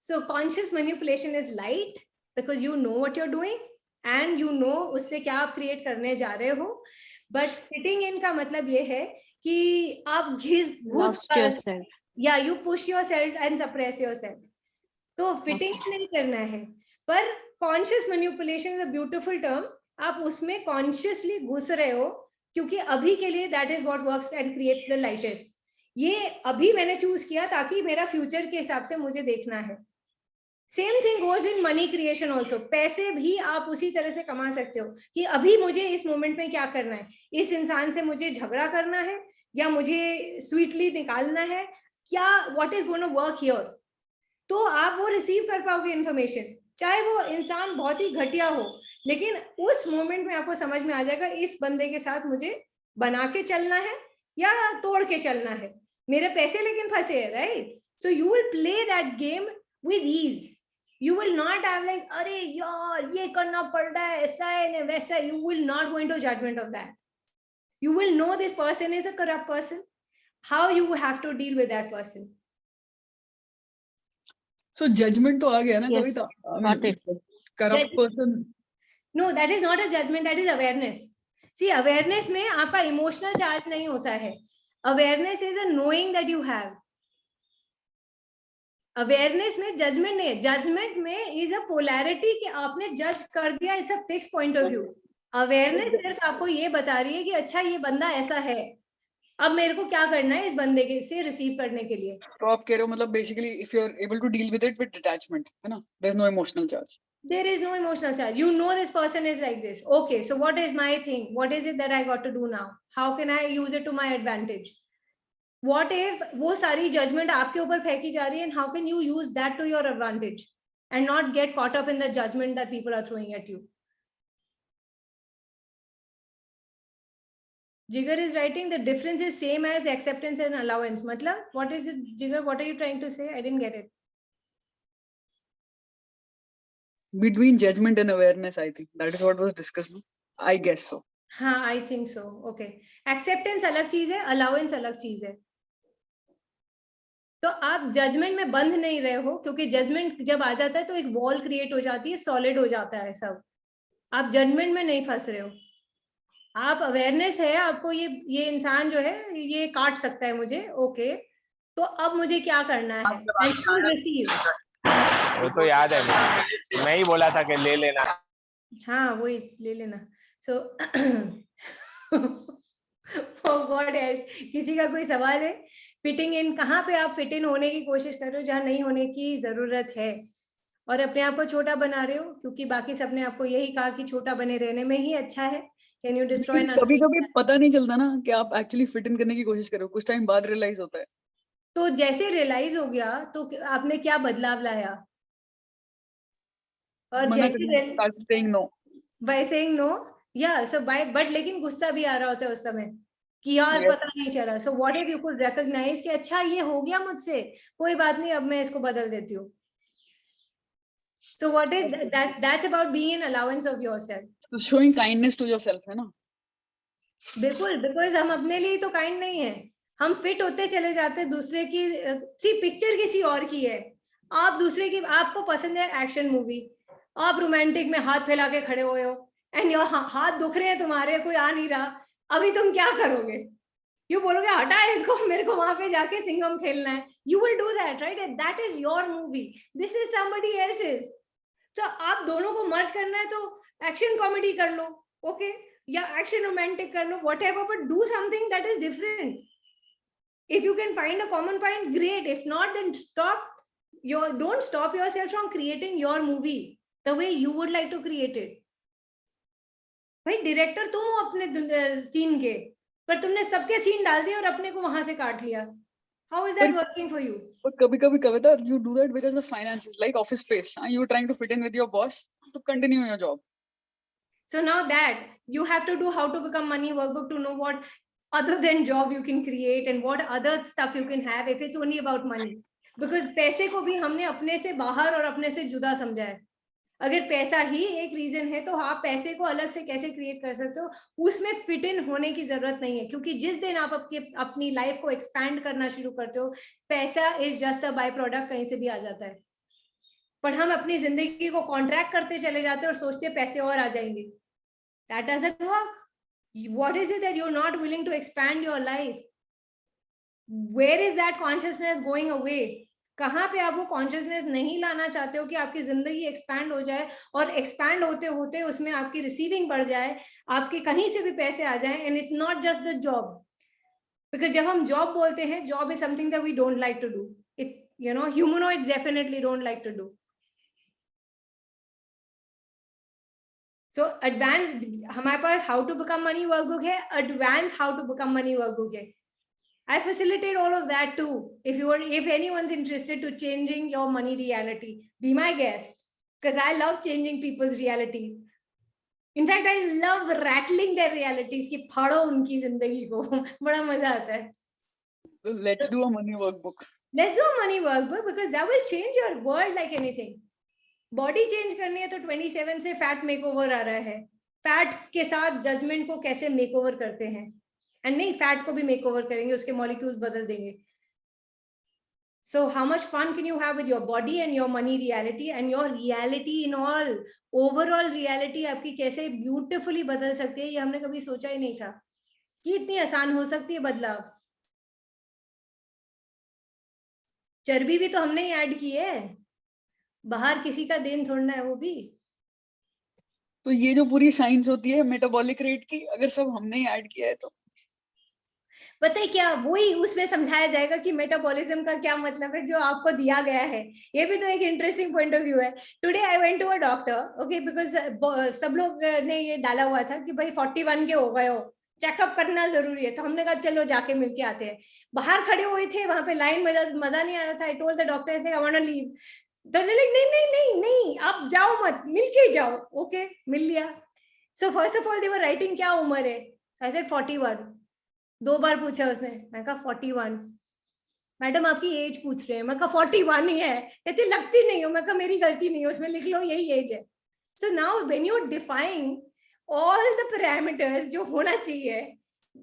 So conscious manipulation is light because you know what you're doing and you know उससे क्या आप create करने जा रहे हो. But fitting in का मतलब ये है कि आप Lost yourself. Yeah, you push yourself and suppress yourself. तो fitting in नहीं करना है. पर conscious manipulation is a beautiful term. आप उसमें consciously घुस रहे हो क्योंकि अभी के लिए that is what works and creates the lightest. ये अभी मैंने choose किया ताकि मेरा future के हिसाब से मुझे देखना है. Same thing goes in money creation also. पैसे भी आप उसी तरह से कमा सकते हो कि अभी मुझे इस मोमेंट में क्या करना है, इस इंसान से मुझे झगड़ा करना है या मुझे स्वीटली निकालना है, क्या what is going to work here. तो आप वो रिसीव कर पाओगे इन्फॉर्मेशन, चाहे वो इंसान बहुत ही घटिया हो, लेकिन उस मोमेंट में आपको समझ में आ जाएगा इस बंदे के साथ मुझे बना के चलना है या तोड़ के चलना है. मेरे पैसे लेकिन फंसे है, right. So you will play that game with ease. You will not have like, अरे यार ये करना पड़ रहा है, ऐसा है वैसा. You will not go into judgment of that. You will know this person is a corrupt person. How you have to deal with that person. So judgment तो आ गया ना Yes, Kavita. got it. Corrupt person. No, that is not a judgment. That is awareness. See, awareness में आपका emotional charge नहीं होता है. Awareness is a knowing that you have. Awareness में judgement नहीं है. जजमेंट में इज अ पोलैरिटी कि आपने जज कर दिया, it's a fix point of view. Awareness सिर्फ आपको ये बता रही है कि अच्छा ये बंदा ऐसा है, अब मेरे को क्या करना है इस बंदे के से रिसीव करने के लिए. तो आप कह रहे हो मतलब basically if you are able to deal with it with detachment, है ना, there is no emotional charge. There is no emotional charge. You know this person is like this. Okay, so what is my thing? What is it that I got to do now? How can I use it to my advantage? What if वो सारी judgment आपके ऊपर फेंकी जा रही है, and how can you use that to your advantage and not get caught up in the judgment that people are throwing at you? Jigar is writing the difference is same as acceptance and allowance. मतलब what is it, Jigar? What are you trying to say? I didn't get it. Between judgment and awareness, I think that is what was discussed. No? I guess so. हाँ, I think so. Okay. Acceptance अलग चीज है, allowance अलग चीज है. तो आप judgement में बंध नहीं रहे हो, क्योंकि जजमेंट जब आ जाता है तो एक वॉल क्रिएट हो जाती है, सॉलिड हो जाता है सब. आप जजमेंट में नहीं फंस रहे हो. आप अवेयरनेस है आपको, ये इंसान जो है ये काट सकता है मुझे, ओके, तो अब मुझे क्या करना है? I should receive. वो तो याद है मुझे, मैं ही बोला था कि ले लेना। हाँ वही ले लेना। सो व्हाट एल्स, किसी का कोई सवाल है? फिटिंग इन, कहाँ पे आप फिट इन होने की कोशिश कर रहे हो जहाँ नहीं होने की जरूरत है, और अपने आप को छोटा बना रहे हो क्योंकि बाकी सबने आपको यही कहा कि छोटा बने रहने में ही अच्छा है। Can you destroy? कभी कभी पता नहीं चलता ना कि आप एक्चुअली फिट इन करने की कोशिश करो, कुछ टाइम बाद रियलाइज होता है। तो जैसे रियलाइज हो गया तो आपने क्या बदलाव लाया? और मना जैसे start saying no. By saying no, या सो बाय, बट लेकिन गुस्सा भी आ रहा होता है उस समय कि यार Yes. पता नहीं चला। So what if you could recognise कि अच्छा ये हो गया मुझसे, कोई बात नहीं, अब मैं इसको बदल देती हूँ। So what is that's about being an allowance of yourself. So showing kindness to yourself है ना। बिल्कुल, बिकॉज हम अपने लिए तो काइंड नहीं है, हम फिट होते चले जाते दूसरे की। सी पिक्चर किसी और की है, आप दूसरे की, आपको पसंद है एक्शन मूवी, आप रोमांटिक में हाथ फैला के खड़े हुए हो एंड योर हाथ दुख रहे हैं तुम्हारे, कोई आ नहीं रहा, अभी तुम क्या करोगे? यू बोलोगे हटा इसको, मेरे को वहां पे जाके सिंघम खेलना है। You will do that, right? That is your movie, this is somebody else's. तो आप दोनों को मर्ज करना है तो एक्शन कॉमेडी कर लो, ओके, या एक्शन रोमांटिक कर लो, whatever, but do something that is different. If you can find a common point, great. If not, then don't stop yourself from creating your movie the way you would like to create it. भाई director तुम हो अपने scene के, पर तुमने सबके scene डाल दिए और अपने को वहां से काट लिया। How is that working for you? But कभी-कभी कविता, you do that because of finances, like office space. You're trying to fit in with your boss to continue your job. So now that you have to do how to become money workbook to know what other than job you can create and what other stuff you can have if it's only about money. Because पैसे को भी हमने अपने से बाहर और अपने से जुदा समझा है। अगर पैसा ही एक रीजन है तो आप पैसे को अलग से कैसे क्रिएट कर सकते हो? उसमें फिट इन होने की जरूरत नहीं है, क्योंकि जिस दिन आप अपनी लाइफ को एक्सपैंड करना शुरू करते हो, पैसा is just a by product, कहीं से भी आ जाता है। पर हम अपनी जिंदगी को कॉन्ट्रैक्ट करते चले जाते हैं और सोचते हैं पैसे और आ जाएंगे। That doesn't work. What is it that you're not willing to expand your life? Where is that consciousness going away? कहाँ पे आप वो कॉन्शियसनेस नहीं लाना चाहते हो कि आपकी जिंदगी एक्सपैंड हो जाए, और एक्सपैंड होते होते उसमें आपकी रिसीविंग बढ़ जाए, आपके कहीं से भी पैसे आ जाए, and it's not just the job. Because जब हम जॉब बोलते हैं, job is something that we don't like to do it, you know, humanoids definitely don't like to do. So advance, हमारे पास how to become money workbook है, advance how to become money workbook है। I facilitate all of that too. If anyone's interested to changing your money reality, be my guest, because I love changing people's realities. In fact, I love rattling their realities कि फाड़ो उनकी जिंदगी को, बड़ा मजा आता है। Let's do a money workbook. Let's do a money workbook because that will change your world like anything. Body change करनी है तो 27 से फैट मेकओवर आ रहा है। फैट के साथ जजमेंट को कैसे मेकओवर करते हैं, एंड नहीं, फैट को भी मेकओवर करेंगे, उसके मॉलिक्यूल्स बदल देंगे। So how much fun can you have with your body and your money reality and your reality in all, overall reality आपकी कैसे ब्यूटीफुली बदल सकती है, ये हमने कभी सोचा ही नहीं था कि इतनी आसान हो सकती है बदलाव। चर्बी भी तो हमने ही ऐड की है, बाहर किसी का देन थोड़ना है वो भी। तो ये जो पूरी साइंस होती है मेटाबॉलिक रेट की, अगर सब हमने ही ऐड किया है तो पता है क्या, वही उसमें समझाया जाएगा कि मेटाबॉलिज्म का क्या मतलब है जो आपको दिया गया है। ये भी तो एक इंटरेस्टिंग पॉइंट ऑफ व्यू है। Today I went to a doctor, okay, because सब लोग ने ये डाला हुआ था कि भाई 41 के हो गए हो, चेकअप करना जरूरी है, तो हमने कहा चलो जाके मिलके आते हैं। बाहर खड़े हुए थे, वहां पे लाइन में मजा नहीं आ रहा था। I told the doctor I want to leave, तो नहीं नहीं नहीं नहीं आप जाओ मत, मिलके ही जाओ। ओके, मिल लिया। So first of all they were writing क्या उम्र है, आई सेड 41। 2 बार पूछा उसने, मैं कहा 41। मैडम आपकी एज पूछ रहे हैं, मैं कहा 41 ही है। कहती लगती नहीं हो, मैं कहा मेरी गलती नहीं है, उसमें लिख लो यही एज है। So now when you define all the parameters जो होना चाहिए,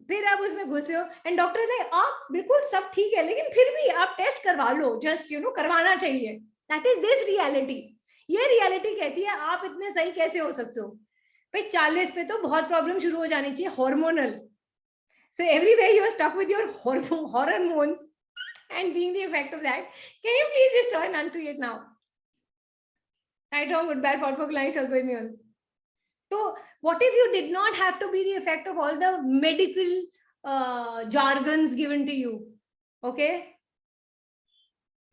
फिर आप उसमें घुस रहे हो एंड डॉक्टर ने आप बिल्कुल सब ठीक है, लेकिन फिर भी आप टेस्ट करवा लो, जस्ट यू नो करवाना चाहिए। That is this reality. ये रियलिटी कहती है आप इतने सही कैसे हो सकते हो। भाई 40 पे तो बहुत प्रॉब्लम शुरू हो जानी चाहिए, hormonal. So everywhere you are stuck with your hormones and being the effect of that. Can you please just try and uncreate now? Right, wrong, good, bad, for clients, so what if you did not have to be the effect of all the medical jargons given to you? Okay.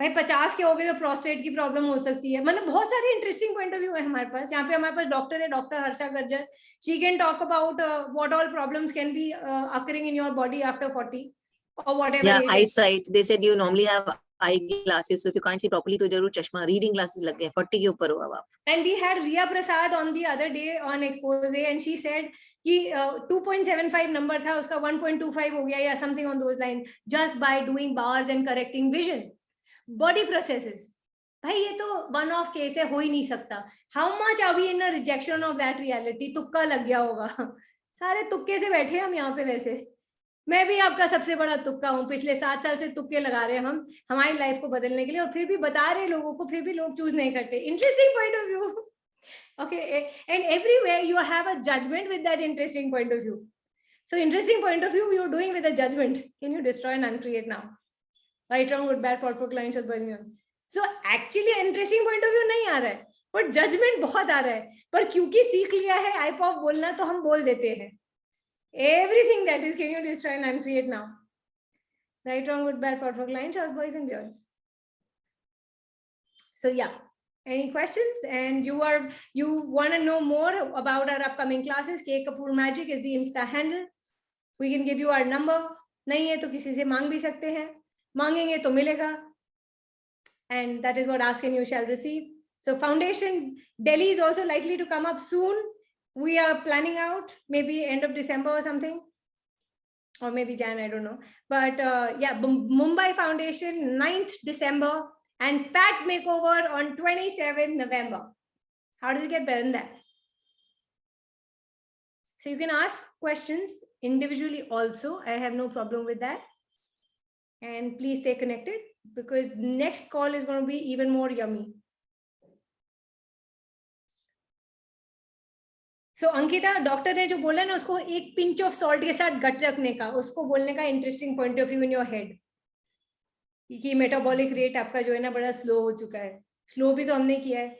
भाई 50 के हो गए तो prostate की problem हो सकती है. मतलब बहुत सारे इंटरेस्टिंग पॉइंट ऑफ व्यू है हमारे पास. यहाँ पे हमारे पास डॉक्टर है, doctor Harsha Gurjar. She can talk about what all problems can be occurring in your body after 40 or whatever. Yeah, eyesight. They said you normally have eyeglasses, so if you can't see properly, तो जरूर चश्मा, reading glasses लग गए. 40 के ऊपर हो अब आप. And we had Riya Prasad on the other day on expose, and she said कि 2.75 number था उसका 1.25 हो गया या something on those lines, just by doing bars and correcting vision. Body processes. भाई ये तो one off case है, हो ही नहीं सकता. How much are we in a rejection of that reality? तुक्का लग गया होगा. सारे तुक्के से बैठे हम यहाँ पे. वैसे मैं भी आपका सबसे बड़ा तुक्का हूँ. पिछले 7 साल से तुक्के लगा रहे हैं हम हमारी लाइफ को बदलने के लिए, और फिर भी बता रहे लोगों को, फिर भी लोग चूज नहीं करते. Interesting point of view. Okay, and everywhere you have a judgment with that interesting point of view. So interesting point of view you're doing with a judgment. Can you destroy and uncreate now? Right, wrong, good, bad, for clients. So actually interesting point of view नहीं आ रहा है, but judgment बहुत आ रहा है. पर क्योंकि सीख लिया है IPOP बोलना तो हम बोल देते हैं. Everything that is, can you destroy and uncreate now? Right, wrong, good, bad, for clients, boys and girls. So yeah. Any questions? And you want to know more about our upcoming classes? K Kapoor Magic is the Insta handle. We can give you our number. नहीं है तो किसी से मांग भी सकते हैं. मांगेंगे तो मिलेगा. And that is what ask and you shall receive. So Foundation Delhi is also likely to come up soon. We are planning out maybe end of December or something, or maybe Jan, I don't know. But yeah, Mumbai Foundation 9th December. And Fat Makeover on 27th November. How does it get better than that? So you can ask questions individually also. I have no problem with that. And please stay connected because next call is going to be even more yummy. So Ankita, doctor ने जो बोला ना उसको एक pinch of salt के साथ गट रखने का, उसको बोलने का interesting point of view in your head. कि मेटाबॉलिक रेट आपका जो है ना बड़ा स्लो हो चुका है. स्लो भी तो हमने किया है.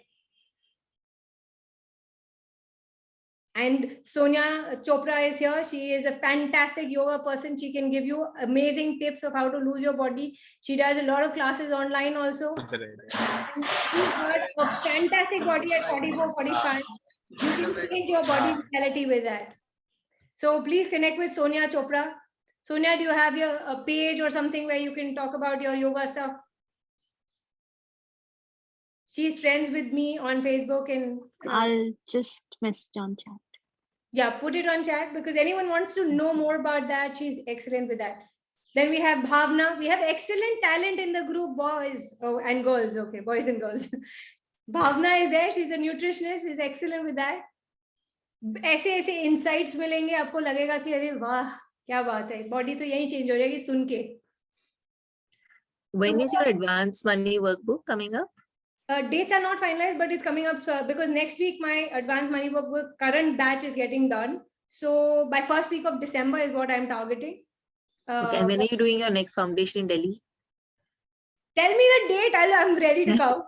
And Sonia Chopra is here. She is a fantastic yoga person. She can give you amazing tips of how to lose your body. She does a lot of classes online also. She's got a fantastic body at 44, 45. You can change your body vitality with that. So please connect with Sonia Chopra. Sonia, do you have a page or something where you can talk about your yoga stuff? She's friends with me on Facebook and I'll just message on chat. Yeah, put it on chat because anyone wants to know more about that. She's excellent with that. Then we have Bhavna. We have excellent talent in the group, boys and girls. Okay, boys and girls. Bhavna is there. She's a nutritionist. She's excellent with that. ऐसे insights मिलेंगे आपको लगेगा कि अरे वाह क्या बात है. Body तो यही change हो जाएगी सुन के. When is your advanced money workbook coming up? Dates are not finalized, but it's coming up because next week my advanced money workbook current batch is getting done. So by first week of December is what I'm targeting. Okay, and when are you doing your next foundation in Delhi? Tell me the date. I'm ready to come.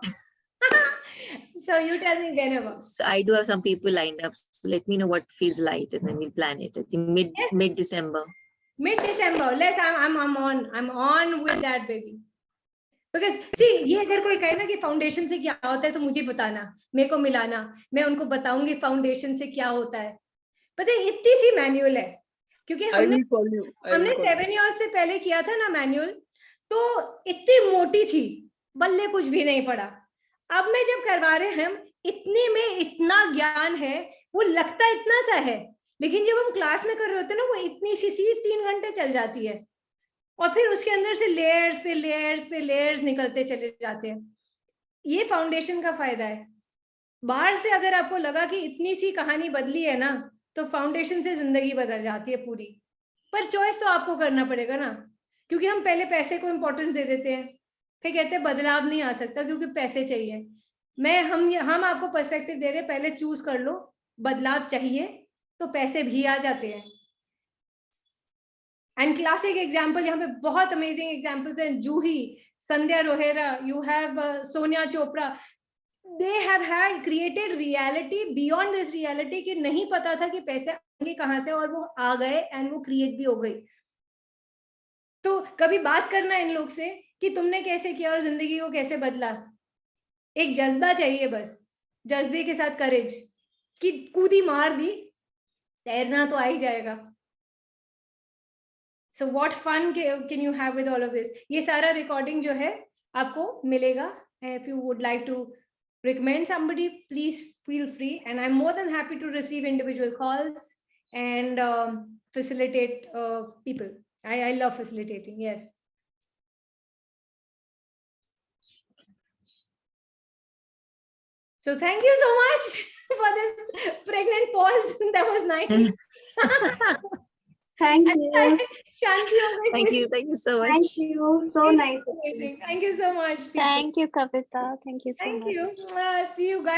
So you tell me whenever. So I do have some people lined up. So let me know what feels light, and then we'll plan it. I think mid December. Mid December. I'm on with that, baby. Because see, ये अगर कोई कहे ना कि foundation से क्या होता है तो मुझे बताना, मेरे को मिलाना, मैं उनको बताऊंगी फाउंडेशन से क्या होता है. पता है इतनी सी मैनुअल है क्योंकि हमने 7 years से पहले किया था ना मैनुअल, तो इतनी मोटी थी, बल्ले कुछ भी नहीं पड़ा. अब मैं जब करवा रहे हैं हम इतने में इतना ज्ञान है, वो लगता इतना सा है, लेकिन जब हम क्लास में कर रहे होते हैं ना वो इतनी सी 3 घंटे चल जाती है और फिर उसके अंदर से लेयर्स पे लेयर्स पे लेयर्स निकलते चले जाते हैं. ये फाउंडेशन का फायदा है. बाहर से अगर आपको लगा कि इतनी सी कहानी बदली है ना, तो फाउंडेशन से जिंदगी बदल जाती है पूरी. पर चॉइस तो आपको करना पड़ेगा ना, क्योंकि हम पहले पैसे को इंपॉर्टेंस दे देते हैं, फिर कहते हैं बदलाव नहीं आ सकता क्योंकि पैसे चाहिए. हम आपको पर्सपेक्टिव दे रहे हैं, पहले चूज कर लो, बदलाव चाहिए तो पैसे भी आ जाते हैं. एंड क्लासिक एग्जाम्पल, यहाँ पे बहुत अमेजिंग एग्जाम्पल्स हैं. जूही, संध्या रोहेरा, you have Sonia Chopra. They have had created reality beyond this reality कि नहीं पता था कि पैसे आएंगे कहाँ से, और वो आ गए एंड वो क्रिएट भी हो गई. तो कभी बात करना इन लोग से कि तुमने कैसे किया और जिंदगी को कैसे बदला. एक जज्बा चाहिए बस, जज्बे के साथ करेज कि कूदी मार दी, तैरना तो आ ही जाएगा. So what fun can you have with all of this? ये सारा रिकॉर्डिंग जो है आपको मिलेगा. If you would like to recommend somebody, please feel free, and I'm more than happy to receive individual calls and facilitate people. I love facilitating. Yes. So thank you so much for this pregnant pause. That was nice. Thank you. Shanti, Thank you. Thank you so much. Thank you. So nice. Amazing. Thank you so much. people. Thank you, Kavita. Thank you so Thank much. you. See you guys.